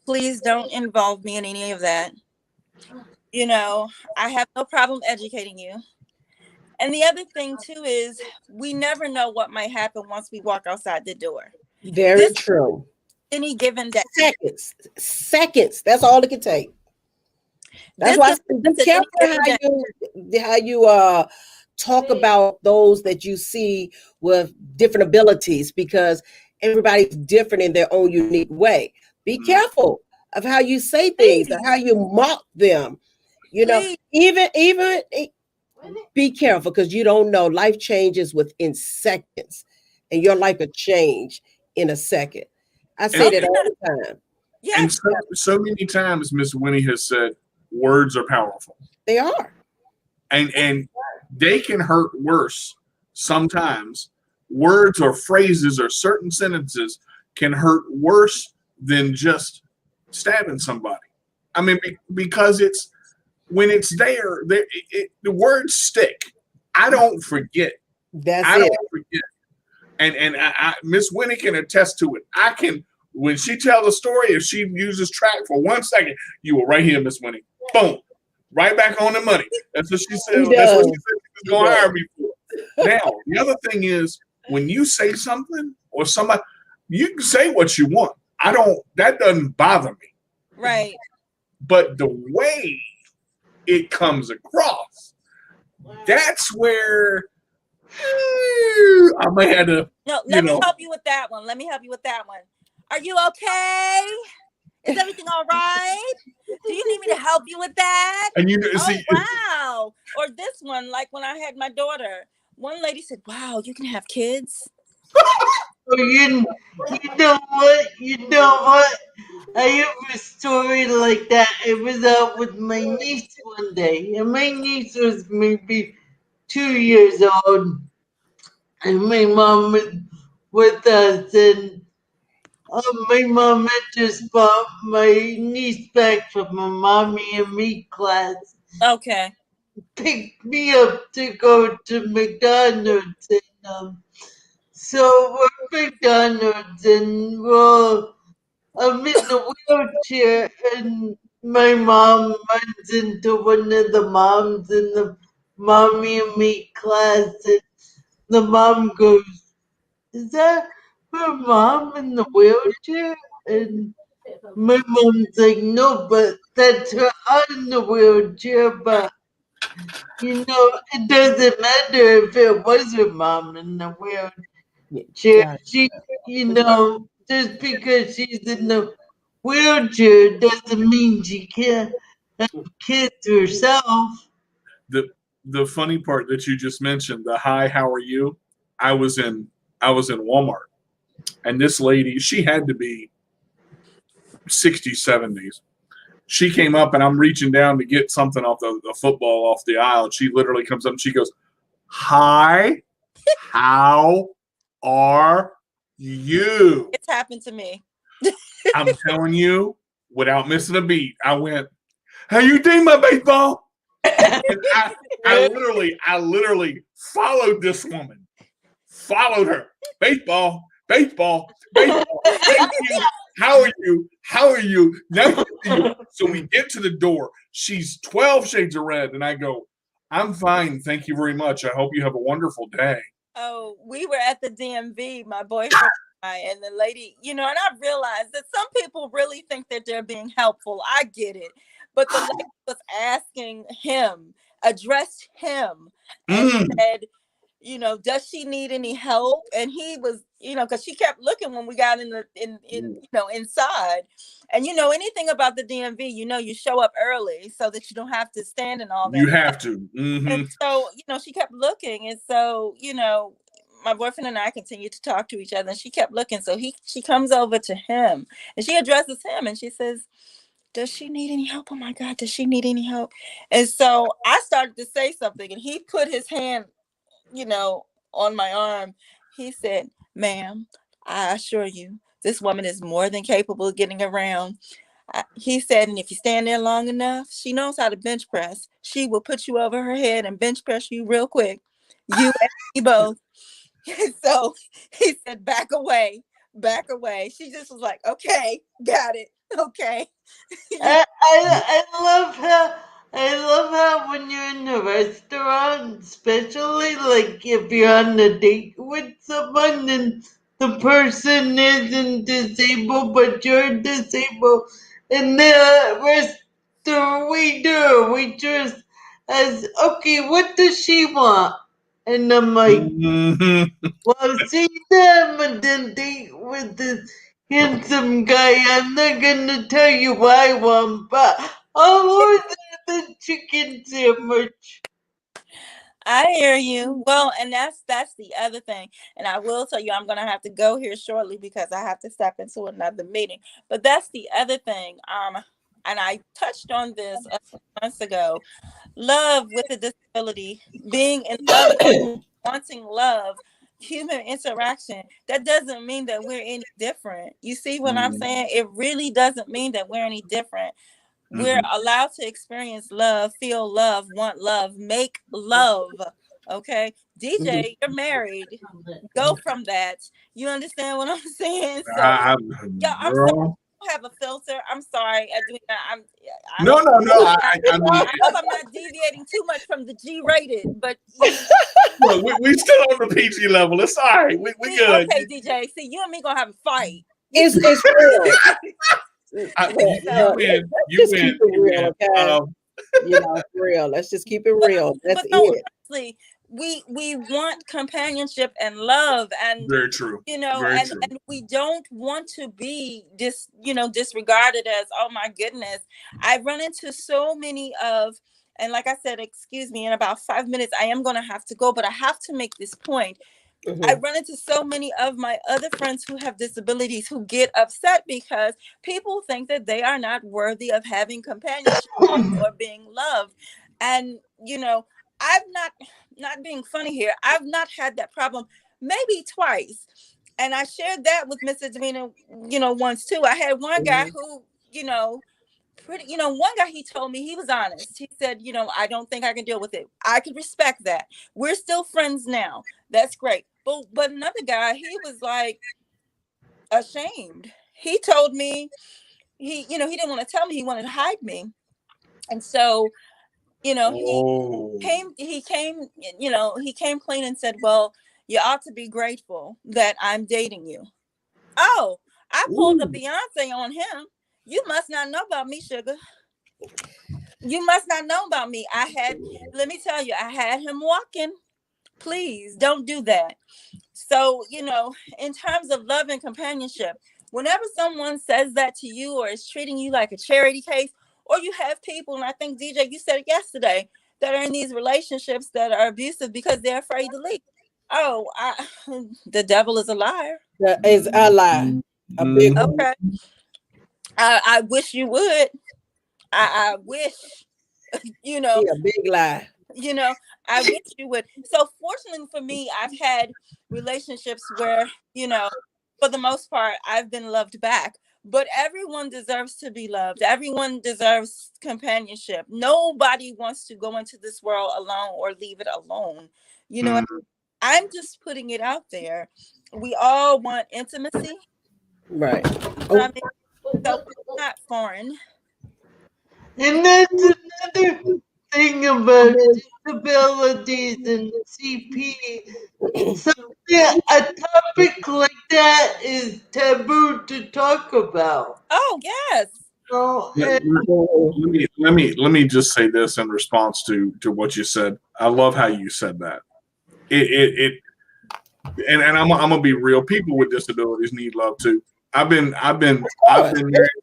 Please don't involve me in any of that. I have no problem educating you. And the other thing too is we never know what might happen once we walk outside the door. Very true. Any given day. Seconds. That's all it can take. That's why be careful how you talk about those that you see with different abilities, because everybody's different in their own unique way. Be careful of how you say things or how you mock them. Even be careful, because you don't know. Life changes within seconds, and your life will change in a second. I say that all the time. Yeah. And so many times Miss Winnie has said, words are powerful. They are. And they can hurt worse sometimes. Words or phrases or certain sentences can hurt worse than just stabbing somebody. I mean, because it's when it's there, the words stick. I don't forget. I don't forget. And Miss Winnie can attest to it. I can, when she tells a story, if she uses track for 1 second, you were right here, Miss Winnie. Boom. Right back on the money. That's what she said. That's what she said she was going to hire me for. Now, the other thing is, when you say something or somebody, you can say what you want. That doesn't bother me. Right. But the way it comes across, that's where I may have to. No, let me help you with that one. Are you okay? Is everything all right? Do you need me to help you with that? And wow. Or this one, like when I had my daughter, one lady said, wow, you can have kids? You know what? I have a story like that. I was out with my niece one day, and my niece was maybe 2 years old, and my mom was with us, and my mom had just brought my niece back from a mommy and me class. Okay. Picked me up to go to McDonald's, and so we're at McDonald's, and I'm in the wheelchair, and my mom runs into one of the moms in the mommy and me class, and the mom goes, "Is that her mom in the wheelchair?" And my mom's like, "No, but that's her in the wheelchair, but it doesn't matter if it was her mom in the wheelchair. She, just because she's in the wheelchair doesn't mean she can't have kids herself." The funny part that you just mentioned, the hi, how are you? I was in Walmart, and this lady, she had to be 60s, 70s. She came up, and I'm reaching down to get something off the football off the aisle. She literally comes up and she goes, "Hi, how are you?" It's happened to me. I'm telling you, without missing a beat, I went, "How you doing, my baseball?" And I literally followed this woman, followed her. Baseball. Thank you. How are you? How are you? Now, so we get to the door. She's 12 shades of red. And I go, I'm fine. Thank you very much. I hope you have a wonderful day. Oh, we were at the DMV, my boyfriend and I, and the lady, and I realized that some people really think that they're being helpful. I get it. But the lady was asking him, addressed him, and said, does she need any help? And he was, because she kept looking when we got inside. And anything about the DMV, you show up early so that you don't have to stand and all that. You have to. Mm-hmm. And so, she kept looking. And so, my boyfriend and I continued to talk to each other, and she kept looking. So she comes over to him and she addresses him and she says, does she need any help? Oh my God, does she need any help? And so I started to say something, and he put his hand on my arm. He said, ma'am, I assure you, this woman is more than capable of getting around. He said, and if you stand there long enough, she knows how to bench press. She will put you over her head and bench press you real quick. You and me both. So he said, back away. She just was like, okay, got it. Okay. I love how when you're in a restaurant, especially like if you're on a date with someone and the person isn't disabled but you're disabled, and the waiter or waitress as, okay, what does she want? And I'm like, well, see them and then date with this handsome guy. I'm not gonna tell you why I want, but I'll order the chicken sandwich. I hear you. Well, and that's the other thing. And I will tell you, I'm gonna have to go here shortly because I have to step into another meeting. But that's the other thing. And I touched on this a few months ago. Love with a disability, being in love, wanting love, human interaction. That doesn't mean that we're any different. You see what I'm saying? It really doesn't mean that we're any different. We're allowed to experience love, feel love, want love, make love. Okay, DJ, you're married. Go from that. You understand what I'm saying? So, I'm sorry. I have a filter. I'm sorry. No. I hope I'm not deviating too much from the G-rated, but we still on the PG level. It's all right. We good. Okay, DJ. See, you and me gonna have a fight. It's real. You win. Keep it real, okay? Real. Let's just keep it real. That's it. Honestly, we want companionship and love, and very true. And we don't want to be disregarded as, oh my goodness. I've run into so many of, and like I said, excuse me, in about 5 minutes I am going to have to go, but I have to make this point. I run into so many of my other friends who have disabilities who get upset because people think that they are not worthy of having companionship or being loved. And, I've not being funny here, I've not had that problem, maybe twice. And I shared that with Mr. Davina, once too. I had one guy who, one guy, he told me, he was honest. He said, I don't think I can deal with it. I could respect that. We're still friends now. That's great. But another guy, he was like ashamed. He told me he didn't want to tell me, he wanted to hide me. And so, he came clean and said, well, you ought to be grateful that I'm dating you. Oh, I pulled a Beyonce on him. You must not know about me, sugar. You must not know about me. Let me tell you, I had him walking. Please don't do that. So, in terms of love and companionship, whenever someone says that to you or is treating you like a charity case, or you have people, and I think, DJ, you said it yesterday, that are in these relationships that are abusive because they're afraid to leave. Oh, the devil is a liar. That is a lie. A big one. Okay. I wish you would. I wish, a big lie. I wish you would. So fortunately for me, I've had relationships where, for the most part, I've been loved back. But everyone deserves to be loved. Everyone deserves companionship. Nobody wants to go into this world alone or leave it alone. I'm just putting it out there. We all want intimacy. Right. So, I mean, so it's not foreign. And that's another thing about disabilities and CP. A topic like that is taboo to talk about. Oh yes. So, Let me just say this in response to what you said. I love how you said that. And I'm gonna be real. People with disabilities need love too. I've been married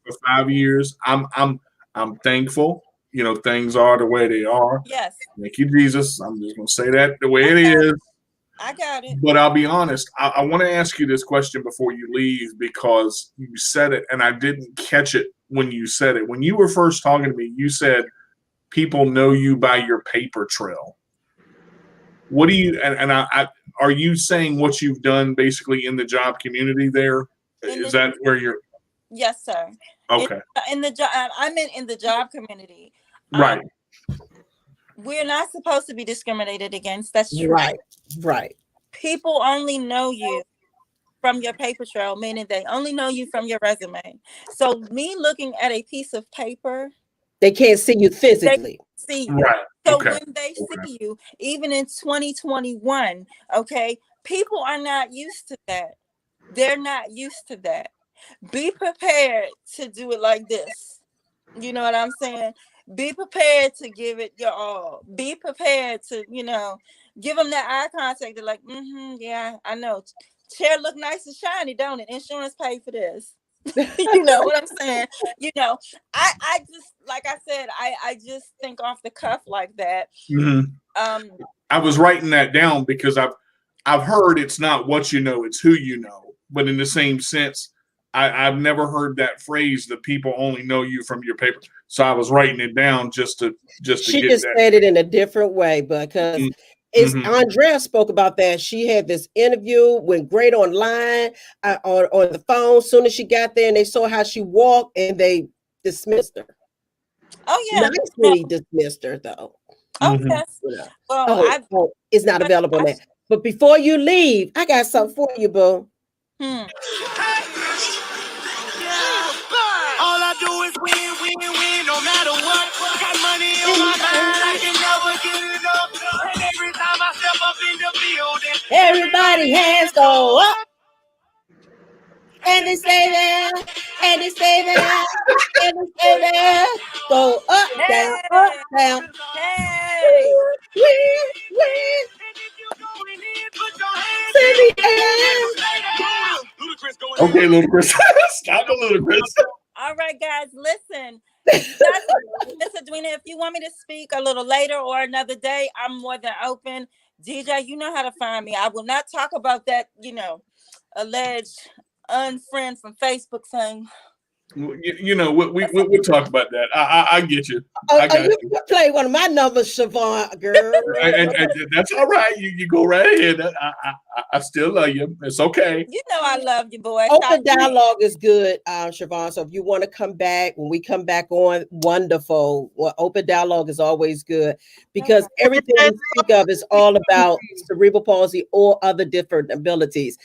for 5 years. I'm thankful. You know, things are the way they are. Yes. Thank you, Jesus. I'm just gonna say that the way it is. I got it. But I'll be honest. I want to ask you this question before you leave because you said it and I didn't catch it when you said it. When you were first talking to me, you said people know you by your paper trail. What do you and I are you saying what you've done basically in the job community there? Is that where you're? Yes, sir. Okay. In the job, I meant in the job community. Right. We're not supposed to be discriminated against. That's true. Right. People only know you from your paper trail, meaning they only know you from your resume. So me looking at a piece of paper, they can't see you physically. See you. Right. So when they see you, even in 2021, okay, people are not used to that. They're not used to that. Be prepared to do it like this. You know what I'm saying? Be prepared to give it your all. Be prepared to, give them that eye contact. They're like, yeah, I know. Chair look nice and shiny, don't it? Insurance paid for this. You know what I'm saying? I just, like I said, I just think off the cuff like that. Mm-hmm. I was writing that down because I've heard it's not what you know, it's who you know. But in the same sense, I've never heard that phrase that people only know you from your paper. So I was writing it down just to she get just that. said it in a different way because Andrea spoke about that. She had this interview, went great online, on the phone. As soon as she got there and they saw how she walked and they dismissed her. Oh yeah. Nicely dismissed her though. Oh yes. Well, it's not available now. But before you leave, I got something for you, boo. All I do is win, no matter what. Got money on my mind, I can never get it up. And every time I step up in the building, everybody hands go up. And they stay there, and they stay there, and they stay there. Go up, down, up, down. Hey! Win. Okay, Ludacris. Stop it, Ludacris. All right, guys, listen. Miss Edwina, if you want me to speak a little later or another day, I'm more than open. DJ, you know how to find me. I will not talk about that, alleged unfriend from Facebook thing. We'll talk about that. I get you. You play one of my numbers, Siobhan, girl. and that's all right. You go right ahead. I still love you. It's okay. You know I love you, boy. Open dialogue is good, Siobhan. So if you want to come back, when we come back on, wonderful. Well, open dialogue is always good because everything we speak of is all about cerebral palsy or other different abilities.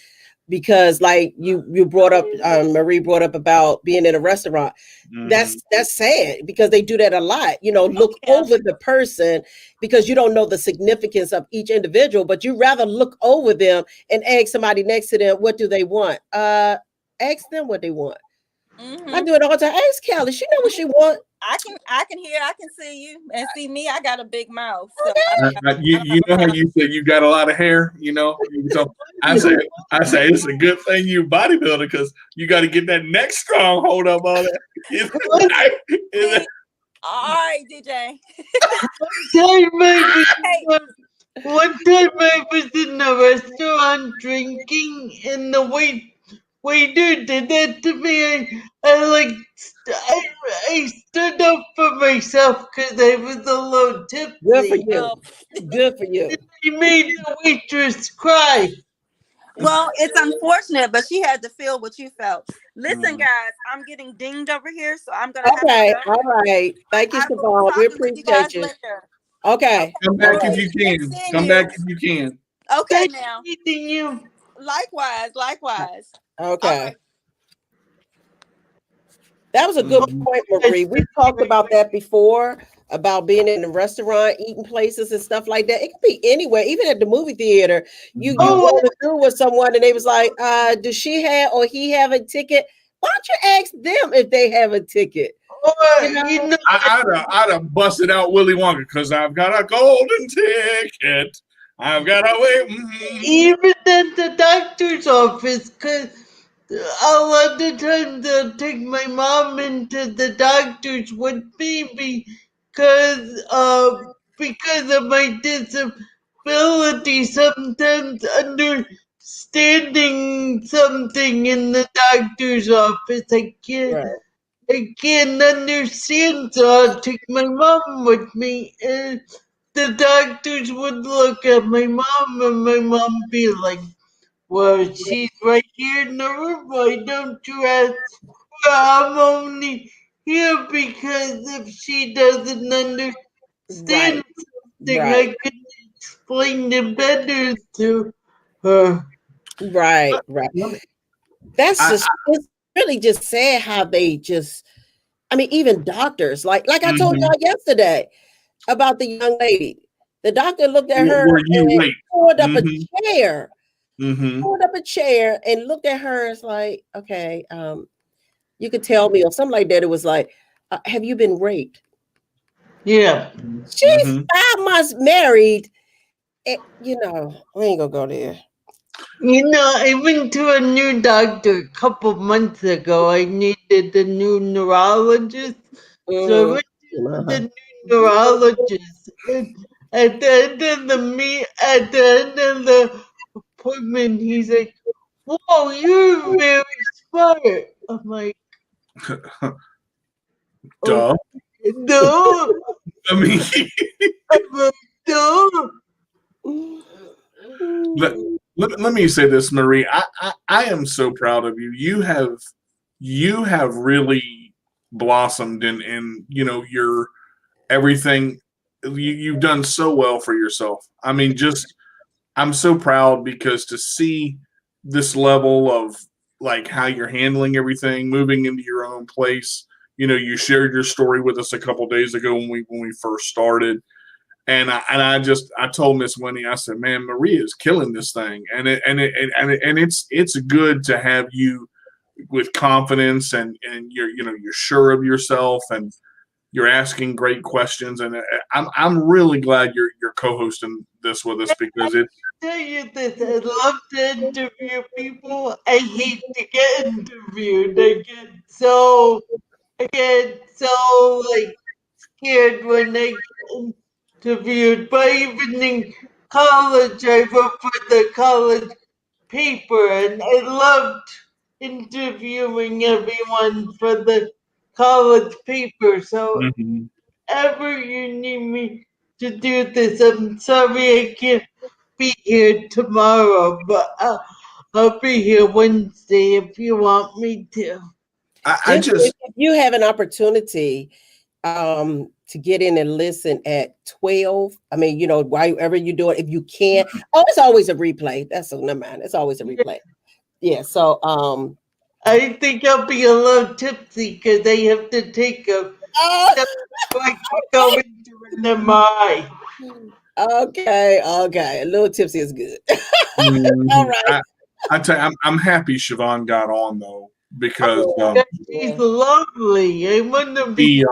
Because like you brought up, Marie brought up about being in a restaurant. That's sad because they do that a lot. Look over the person because you don't know the significance of each individual, but you rather look over them and ask somebody next to them, what do they want? Ask them what they want. I do it all the time. Ask Kelly. She know what she want. I can hear, I can see you and see me. I got a big mouth. So you know how you said you got a lot of hair, So I say it's a good thing you bodybuilder because you got to get that neck strong hold up on it. All right, DJ. One time I was in a restaurant drinking and the waiter did that to me. I stood up for myself because I was a little tipsy. Good for you. Good for you. He made the waitress cry. Well, it's unfortunate, but she had to feel what you felt. Listen, guys, I'm getting dinged over here, so I'm gonna. Okay, all right. Thank you, Siobhan. We appreciate you. Okay. Come back if you can. Come back if you can. Okay, now. You. Likewise. Okay. That was a good point, Marie. We've talked about that before, about being in a restaurant, eating places and stuff like that. It could be anywhere, even at the movie theater. You going through with someone and they was like, does she have or he have a ticket? Why don't you ask them if they have a ticket? I'd have busted out Willy Wonka because I've got a golden ticket. I've got to wait. Even at the doctor's office, because a lot of times I'll take my mom into the doctor's with me because of my disability. Sometimes understanding something in the doctor's office, I can't understand, so I'll take my mom with me, and the doctors would look at my mom, and my mom be like, well, she's right here in the room, why don't you ask? Well, I'm only here because if she doesn't understand something, I can explain it better to her. Right. That's just, it's really just sad how they just, I mean, even doctors, like I told y'all yesterday about the young lady. The doctor looked at her and pulled up a chair. Pulled up a chair and looked at her. It's like, okay, you could tell me or something like that. It was like, have you been raped? Yeah. She's 5 months married. And, we ain't gonna go there. I went to a new doctor a couple months ago. I needed a new neurologist. So I went to the new neurologist. And at the end of the appointment, he's like, whoa, you're very smart. I'm like, duh. No. I mean, no. Let me say this, Marie. I am so proud of you. You have really blossomed in your everything. You've done so well for yourself. I mean, I'm so proud because to see this level of like how you're handling everything, moving into your own place. You shared your story with us a couple days ago when we first started. And I told Miss Winnie, I said, man, Maria is killing this thing. And it's good to have you with confidence and you're sure of yourself and you're asking great questions. And I'm really glad you're co-hosting this with us because it's. I tell you this, I love to interview people. I hate to get interviewed. I get so scared when I get interviewed. But even in college, I wrote for the college paper, and I loved interviewing everyone for the college paper. So, ever you need me to do this, I'm sorry I can't be here tomorrow, but I'll be here Wednesday if you want me to. If you have an opportunity to get in and listen at 12, I mean, wherever you do it, if you can. Oh, it's always a replay. Never mind. It's always a replay. Yeah. So I think I'll be a little tipsy because I have to take a step so I can go into an MRI. Okay. A little tipsy is good. All right. I tell you, I'm happy Siobhan got on though because she's lovely. I want to be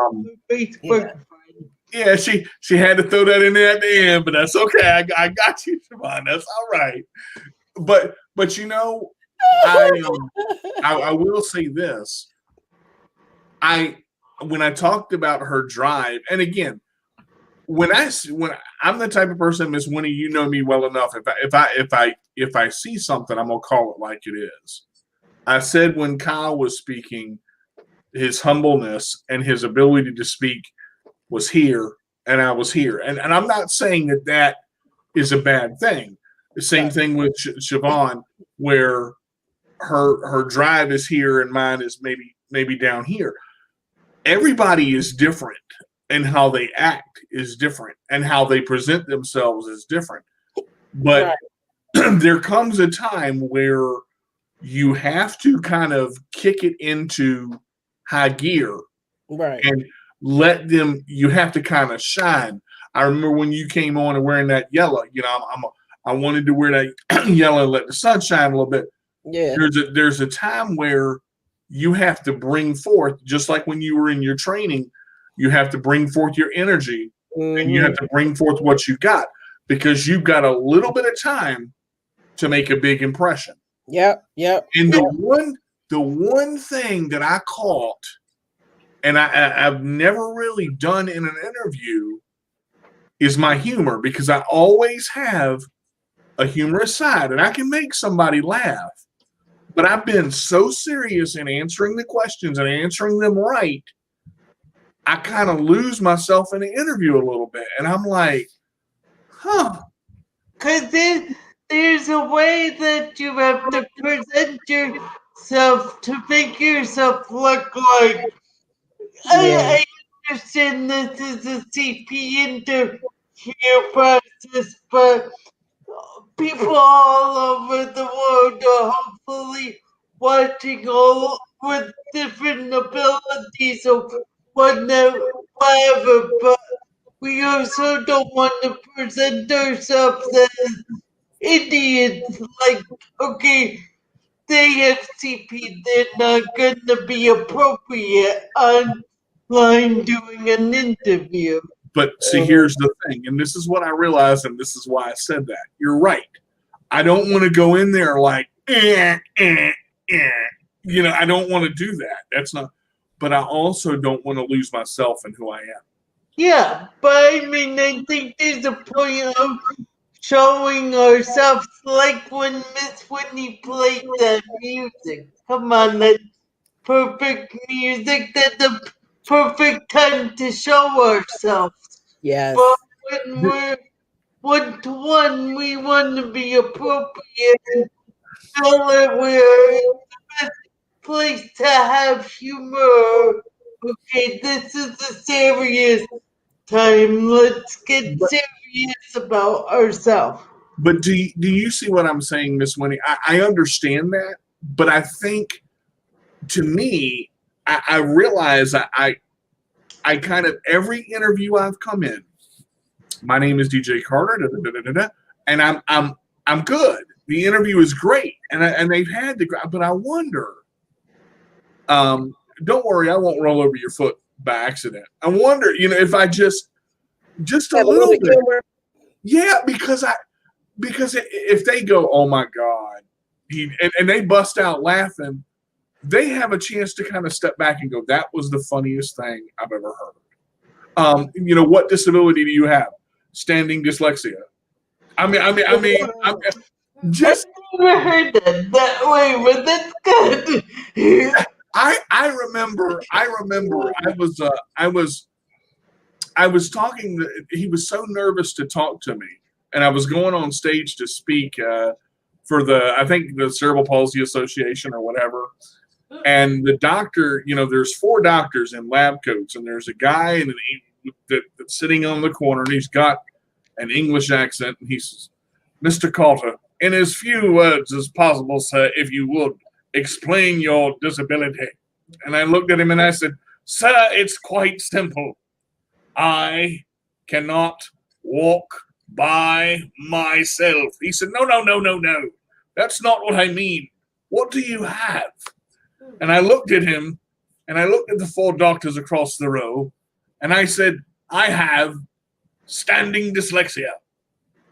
Facebook friend. Yeah, she had to throw that in there at the end, but that's okay. I got you, Siobhan. That's all right. But I will say this. When I talked about her drive, and again, when I'm the type of person, Miss Winnie, you know me well enough. If I see something, I'm gonna call it like it is. I said when Kyle was speaking, his humbleness and his ability to speak was here, and I was here, and I'm not saying that is a bad thing. The same thing with Siobhan, where her drive is here and mine is maybe down here. Everybody is different, and how they act is different, and how they present themselves is different. But there comes a time where you have to kind of kick it into high gear Right. and let them. You have to kind of shine. I remember when you came on and wearing that yellow. I wanted to wear that yellow and let the sun shine a little bit. Yeah. There's a time where you have to bring forth, just like when you were in your training, you have to bring forth your energy and you have to bring forth what you got because you've got a little bit of time to make a big impression. Yep. And the one thing that I caught, and I've never really done in an interview, is my humor, because I always have a humorous side and I can make somebody laugh. But I've been so serious in answering the questions and answering them right, I kind of lose myself in the interview a little bit. And I'm like, huh. Because there's a way that you have to present yourself to make yourself look like. I understand this is a CP interview process, but people all over the world are hopefully watching all with different abilities or whatever, but we also don't want to present ourselves as idiots. Like, okay, they have CP, they're not going to be appropriate online doing an interview. But see, here's the thing, and this is what I realized, and this is why I said that. You're right. I don't want to go in there like, I don't want to do that. That's not, but I also don't want to lose myself in who I am. Yeah, but I mean, I think there's a point of showing ourselves, like when Miss Whitney played that music. Come on, that perfect music, that's the perfect time to show ourselves. Yes. But when we're one-to-one, we want to be appropriate and feel that we're in the best place to have humor. Okay, this is a serious time. Let's get serious about ourselves. But do you see what I'm saying, Miss Winnie? I understand that, but I think, to me, I realize I kind of, every interview I've come in, my name is DJ Carter, and I'm good. The interview is great, and they've had the, but I wonder. Don't worry, I won't roll over your foot by accident. I wonder, if I just a little bit. Humor. Yeah, because if they go, oh my God, and they bust out laughing, they have a chance to kind of step back and go, that was the funniest thing I've ever heard. What disability do you have? Standing dyslexia. I mean, just. I've never heard that way, but that's good. I remember I was talking. He was so nervous to talk to me, and I was going on stage to speak for I think the Cerebral Palsy Association or whatever. And the doctor, there's 4 doctors in lab coats, and there's a guy that's sitting on the corner, and he's got an English accent, and he says, "Mr. Carter, in as few words as possible, sir, if you would, explain your disability." And I looked at him and I said, "Sir, it's quite simple. I cannot walk by myself." He said, No. That's not what I mean. What do you have? And I looked at him, and I looked at the 4 doctors across the row, and I said, I have standing dyslexia.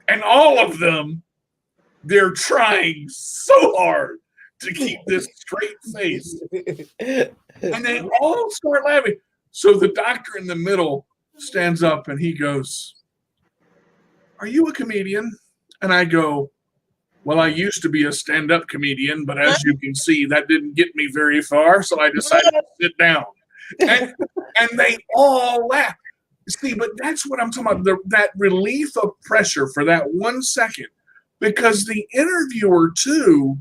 And all of them, they're trying so hard to keep this straight face. And they all start laughing. So the doctor in the middle stands up and he goes, "Are you a comedian?" And I go, "Well, I used to be a stand-up comedian, but as you can see, that didn't get me very far, so I decided to sit down." And they all laugh. See, but that's what I'm talking about, that relief of pressure for that 1 second, because the interviewer, too,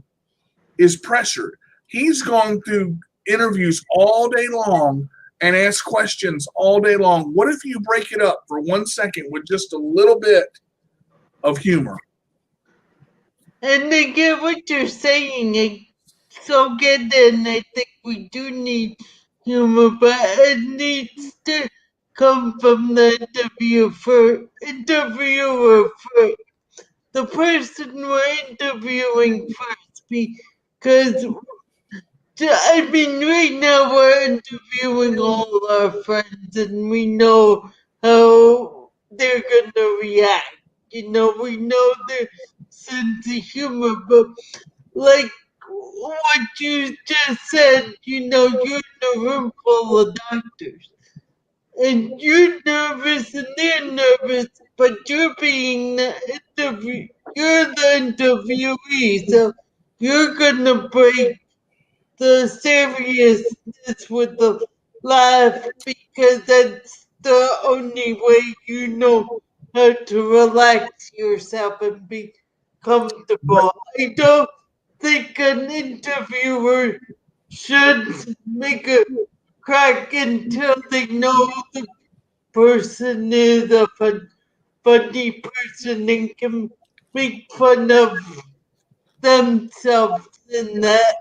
is pressured. He's gone through interviews all day long and asked questions all day long. What if you break it up for 1 second with just a little bit of humor? And I get what you're saying. I so get it, and I think we do need humor, but it needs to come from the interviewer first, the person we're interviewing first, because I mean, right now we're interviewing all our friends, and we know how they're gonna react. You know, we know their sense of humor, but like what you just said, you know, you're in a room full of doctors, and you're nervous, and they're nervous, but you're being you're the interviewee, so you're gonna break the seriousness with the laugh because that's the only way you know how to relax yourself and be comfortable. I don't think an interviewer should make a crack until they know the person is a funny person and can make fun of themselves in that.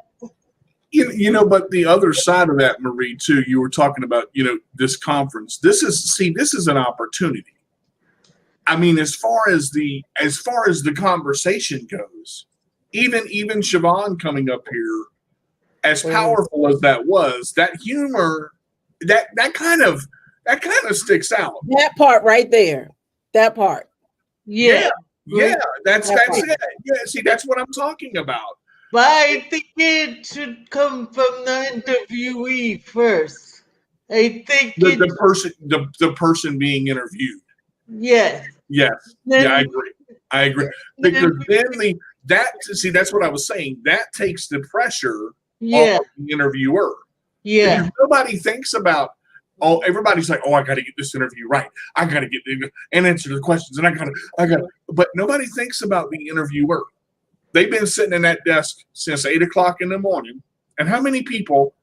But the other side of that, Marie, too, you were talking about, this conference. This is an opportunity. I mean, as far as the conversation goes, even Siobhan coming up here, as powerful as that was, that humor, that kind of sticks out. That part right there. That part. Yeah. That's it. Yeah, see, that's what I'm talking about. But I think it should come from the interviewee first. I think the person being interviewed. Yes. Yes. Yeah, I agree. Because then that's what I was saying. That takes the pressure off of the interviewer. Yeah. Because nobody thinks about, everybody's like, I got to get this interview right. I got to get and answer the questions, and I got to. But nobody thinks about the interviewer. They've been sitting in that desk since 8 o'clock in the morning. And how many people,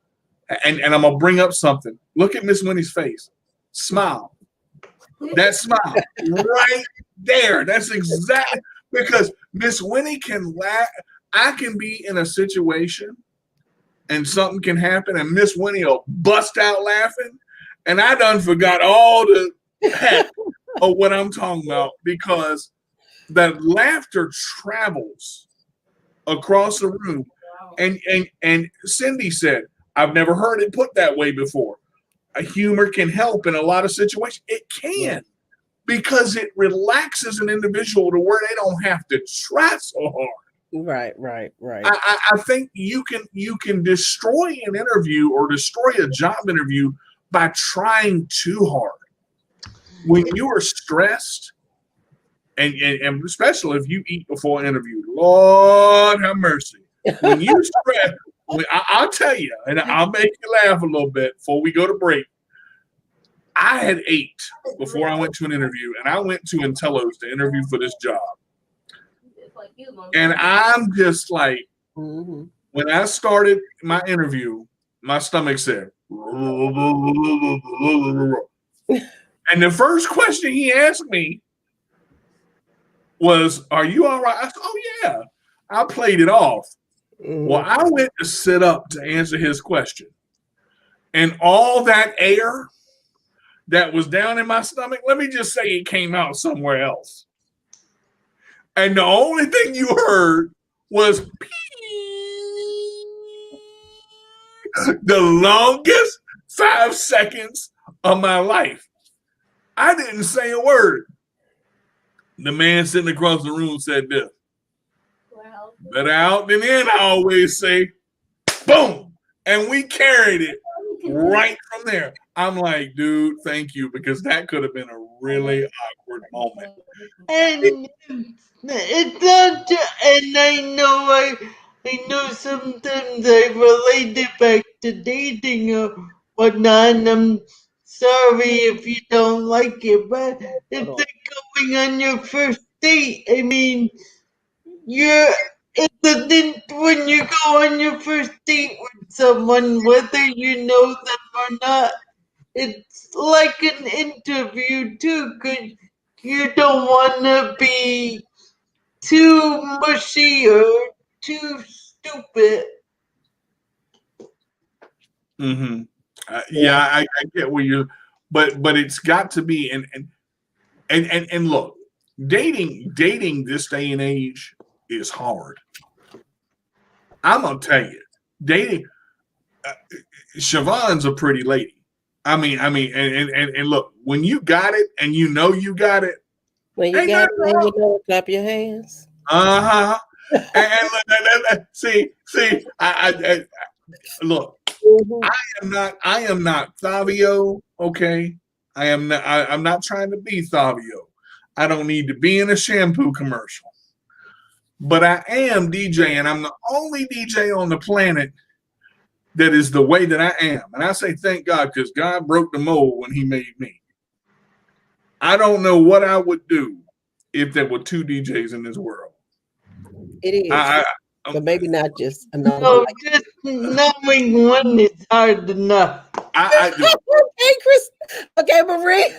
and I'm going to bring up something. Look at Miss Winnie's face. Smile. That smile right there. That's exactly, because Miss Winnie can laugh. I can be in a situation and something can happen and Miss Winnie will bust out laughing. And I done forgot all the heck of what I'm talking about, because that laughter travels across the room. And Cindy said, I've never heard it put that way before. A humor can help in a lot of situations. It can, because it relaxes an individual to where they don't have to try so hard. Right. I think you can destroy an interview or destroy a job interview by trying too hard. When you are stressed, and especially if you eat before an interview, Lord have mercy. When you stress, I'll tell you, and I'll make you laugh a little bit before we go to break. I had ate before I went to an interview, and I went to Intello's to interview for this job. And I'm just like, when I started my interview, my stomach said, and the first question he asked me was, are you all right? I said, oh, yeah. I played it off. Well, I went to sit up to answer his question. And all that air that was down in my stomach, let me just say it came out somewhere else. And the only thing you heard was the longest 5 seconds of my life. I didn't say a word. The man sitting across the room said this. Better out than in, I always say. Boom. And we carried it right from there. I'm like, dude, thank you, because that could have been a really awkward moment. And it's not, and I know sometimes I relate it back to dating or whatnot, and I'm sorry if you don't like it, but it's like going on your first date. I mean, when you go on your first date with someone, whether you know them or not, it's like an interview too, because you don't want to be too mushy or too stupid. Yeah, I get where you're, but it's got to be and look, dating this day and age is hard. I'm gonna tell you, dating. Siobhan's a pretty lady. And look, when you got it and you know you got it, when you got it, you know, clap your hands. See, I look, I am not Thavio, okay? I'm not trying to be Thavio. I don't need to be in a shampoo commercial. But I am DJ, and I'm the only DJ on the planet that is the way that I am. And I say thank God, because God broke the mold when he made me. I don't know what I would do if there were two DJs in this world. It is. But maybe not just another. No, just knowing one is hard enough. Okay, Chris. Okay, Marie.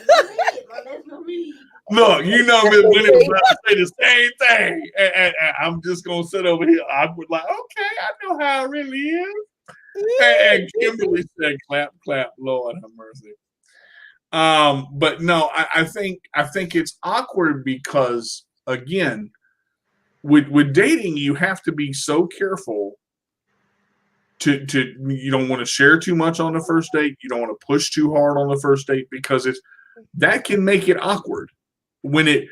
Look, you know me when it was about to say the same thing. And I'm just going to sit over here awkward like, okay, I know how it really is. And Kimberly said, clap, clap, Lord have mercy. But no, I think it's awkward because, again, with dating, you have to be so careful to you don't want to share too much on the first date. You don't want to push too hard on the first date, because that can make it awkward when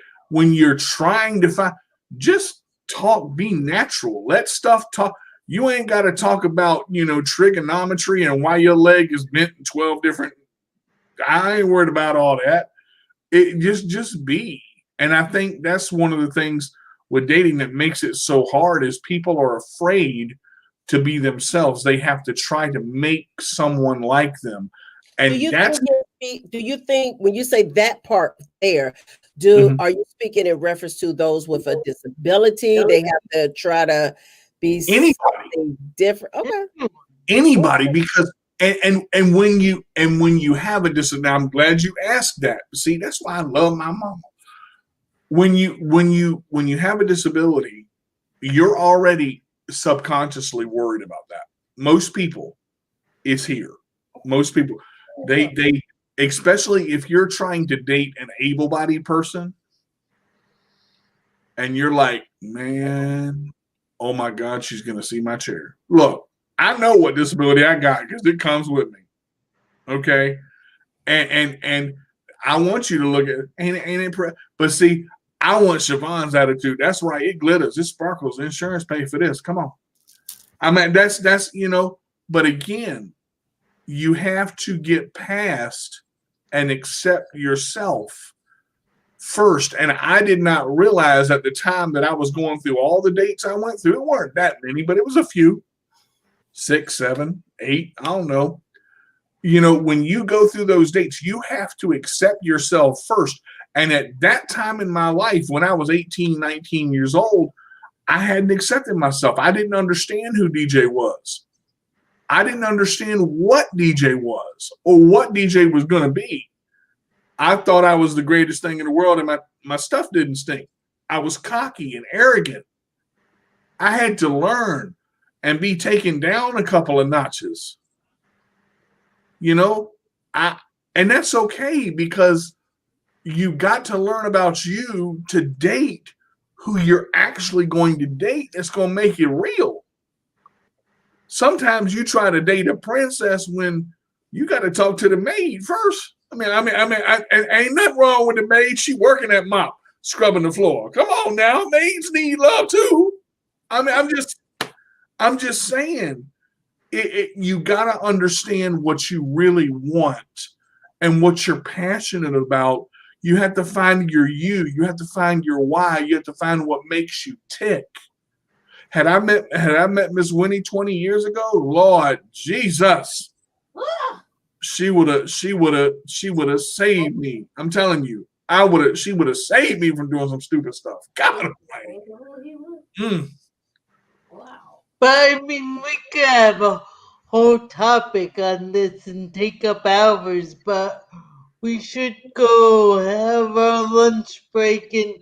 you're trying to find. Just talk, be natural, let stuff talk. You ain't got to talk about, trigonometry and why your leg is bent in 12 different. I ain't worried about all that. It just be. And I think that's one of the things with dating that makes it so hard is people are afraid to be themselves. They have to try to make someone like them. And do you think when you say that part there, are you speaking in reference to those with a disability? They have to try to be something different. Okay. Anybody, because and when you have a disability, I'm glad you asked that. See, that's why I love my mama. When you have a disability, you're already subconsciously worried about that. Most people, it's here. Most people, they especially if you're trying to date an able-bodied person, and you're like, man, oh my God, she's gonna see my chair. Look, I know what disability I got because it comes with me. Okay, and I want you to look at it, ain't it? But see, I want Siobhan's attitude. That's right. It glitters. It sparkles. Insurance pay for this. Come on. I mean, that's But again, you have to get past and accept yourself first. And I did not realize at the time that I was going through all the dates I went through. It weren't that many, but it was a few. 6, 7, 8. I don't know. When you go through those dates, you have to accept yourself first. And at that time in my life, when I was 18, 19 years old, I hadn't accepted myself. I didn't understand who DJ was. I didn't understand what DJ was or what DJ was going to be. I thought I was the greatest thing in the world, and my stuff didn't stink. I was cocky and arrogant. I had to learn and be taken down a couple of notches. And that's okay, because you got to learn about you to date who you're actually going to date. That's going to make it real. Sometimes you try to date a princess when you got to talk to the maid first. I mean, ain't nothing wrong with the maid. She working that mop, scrubbing the floor. Come on now, maids need love too. I mean, I'm just saying, you got to understand what you really want and what you're passionate about. You have to find your you. You have to find your why. You have to find what makes you tick. Had I met Miss Winnie 20 years ago, Lord Jesus, she would have saved me. I'm telling you, she would have saved me from doing some stupid stuff. God Almighty. Wow. But I mean, we could have a whole topic on this and take up hours, but we should go have our lunch break and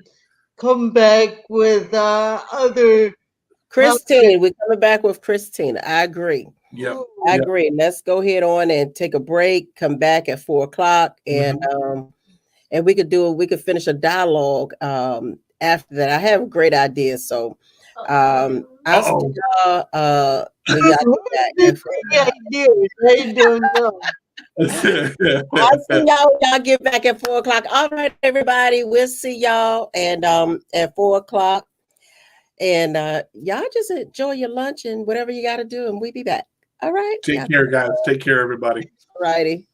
come back with other. Christine, we're coming back with Christina. I agree. Yep. I Yep. agree. Let's go ahead on and take a break, come back at 4 o'clock, and we could finish a dialogue after that. I have a great idea. So I'll see y'all when y'all get back. I don't know. I'll see y'all get back at 4 o'clock. All right, everybody. We'll see y'all and at 4 o'clock. And y'all just enjoy your lunch and whatever you got to do, and we'll be back. All right. Take care, guys. Take care, everybody. All righty.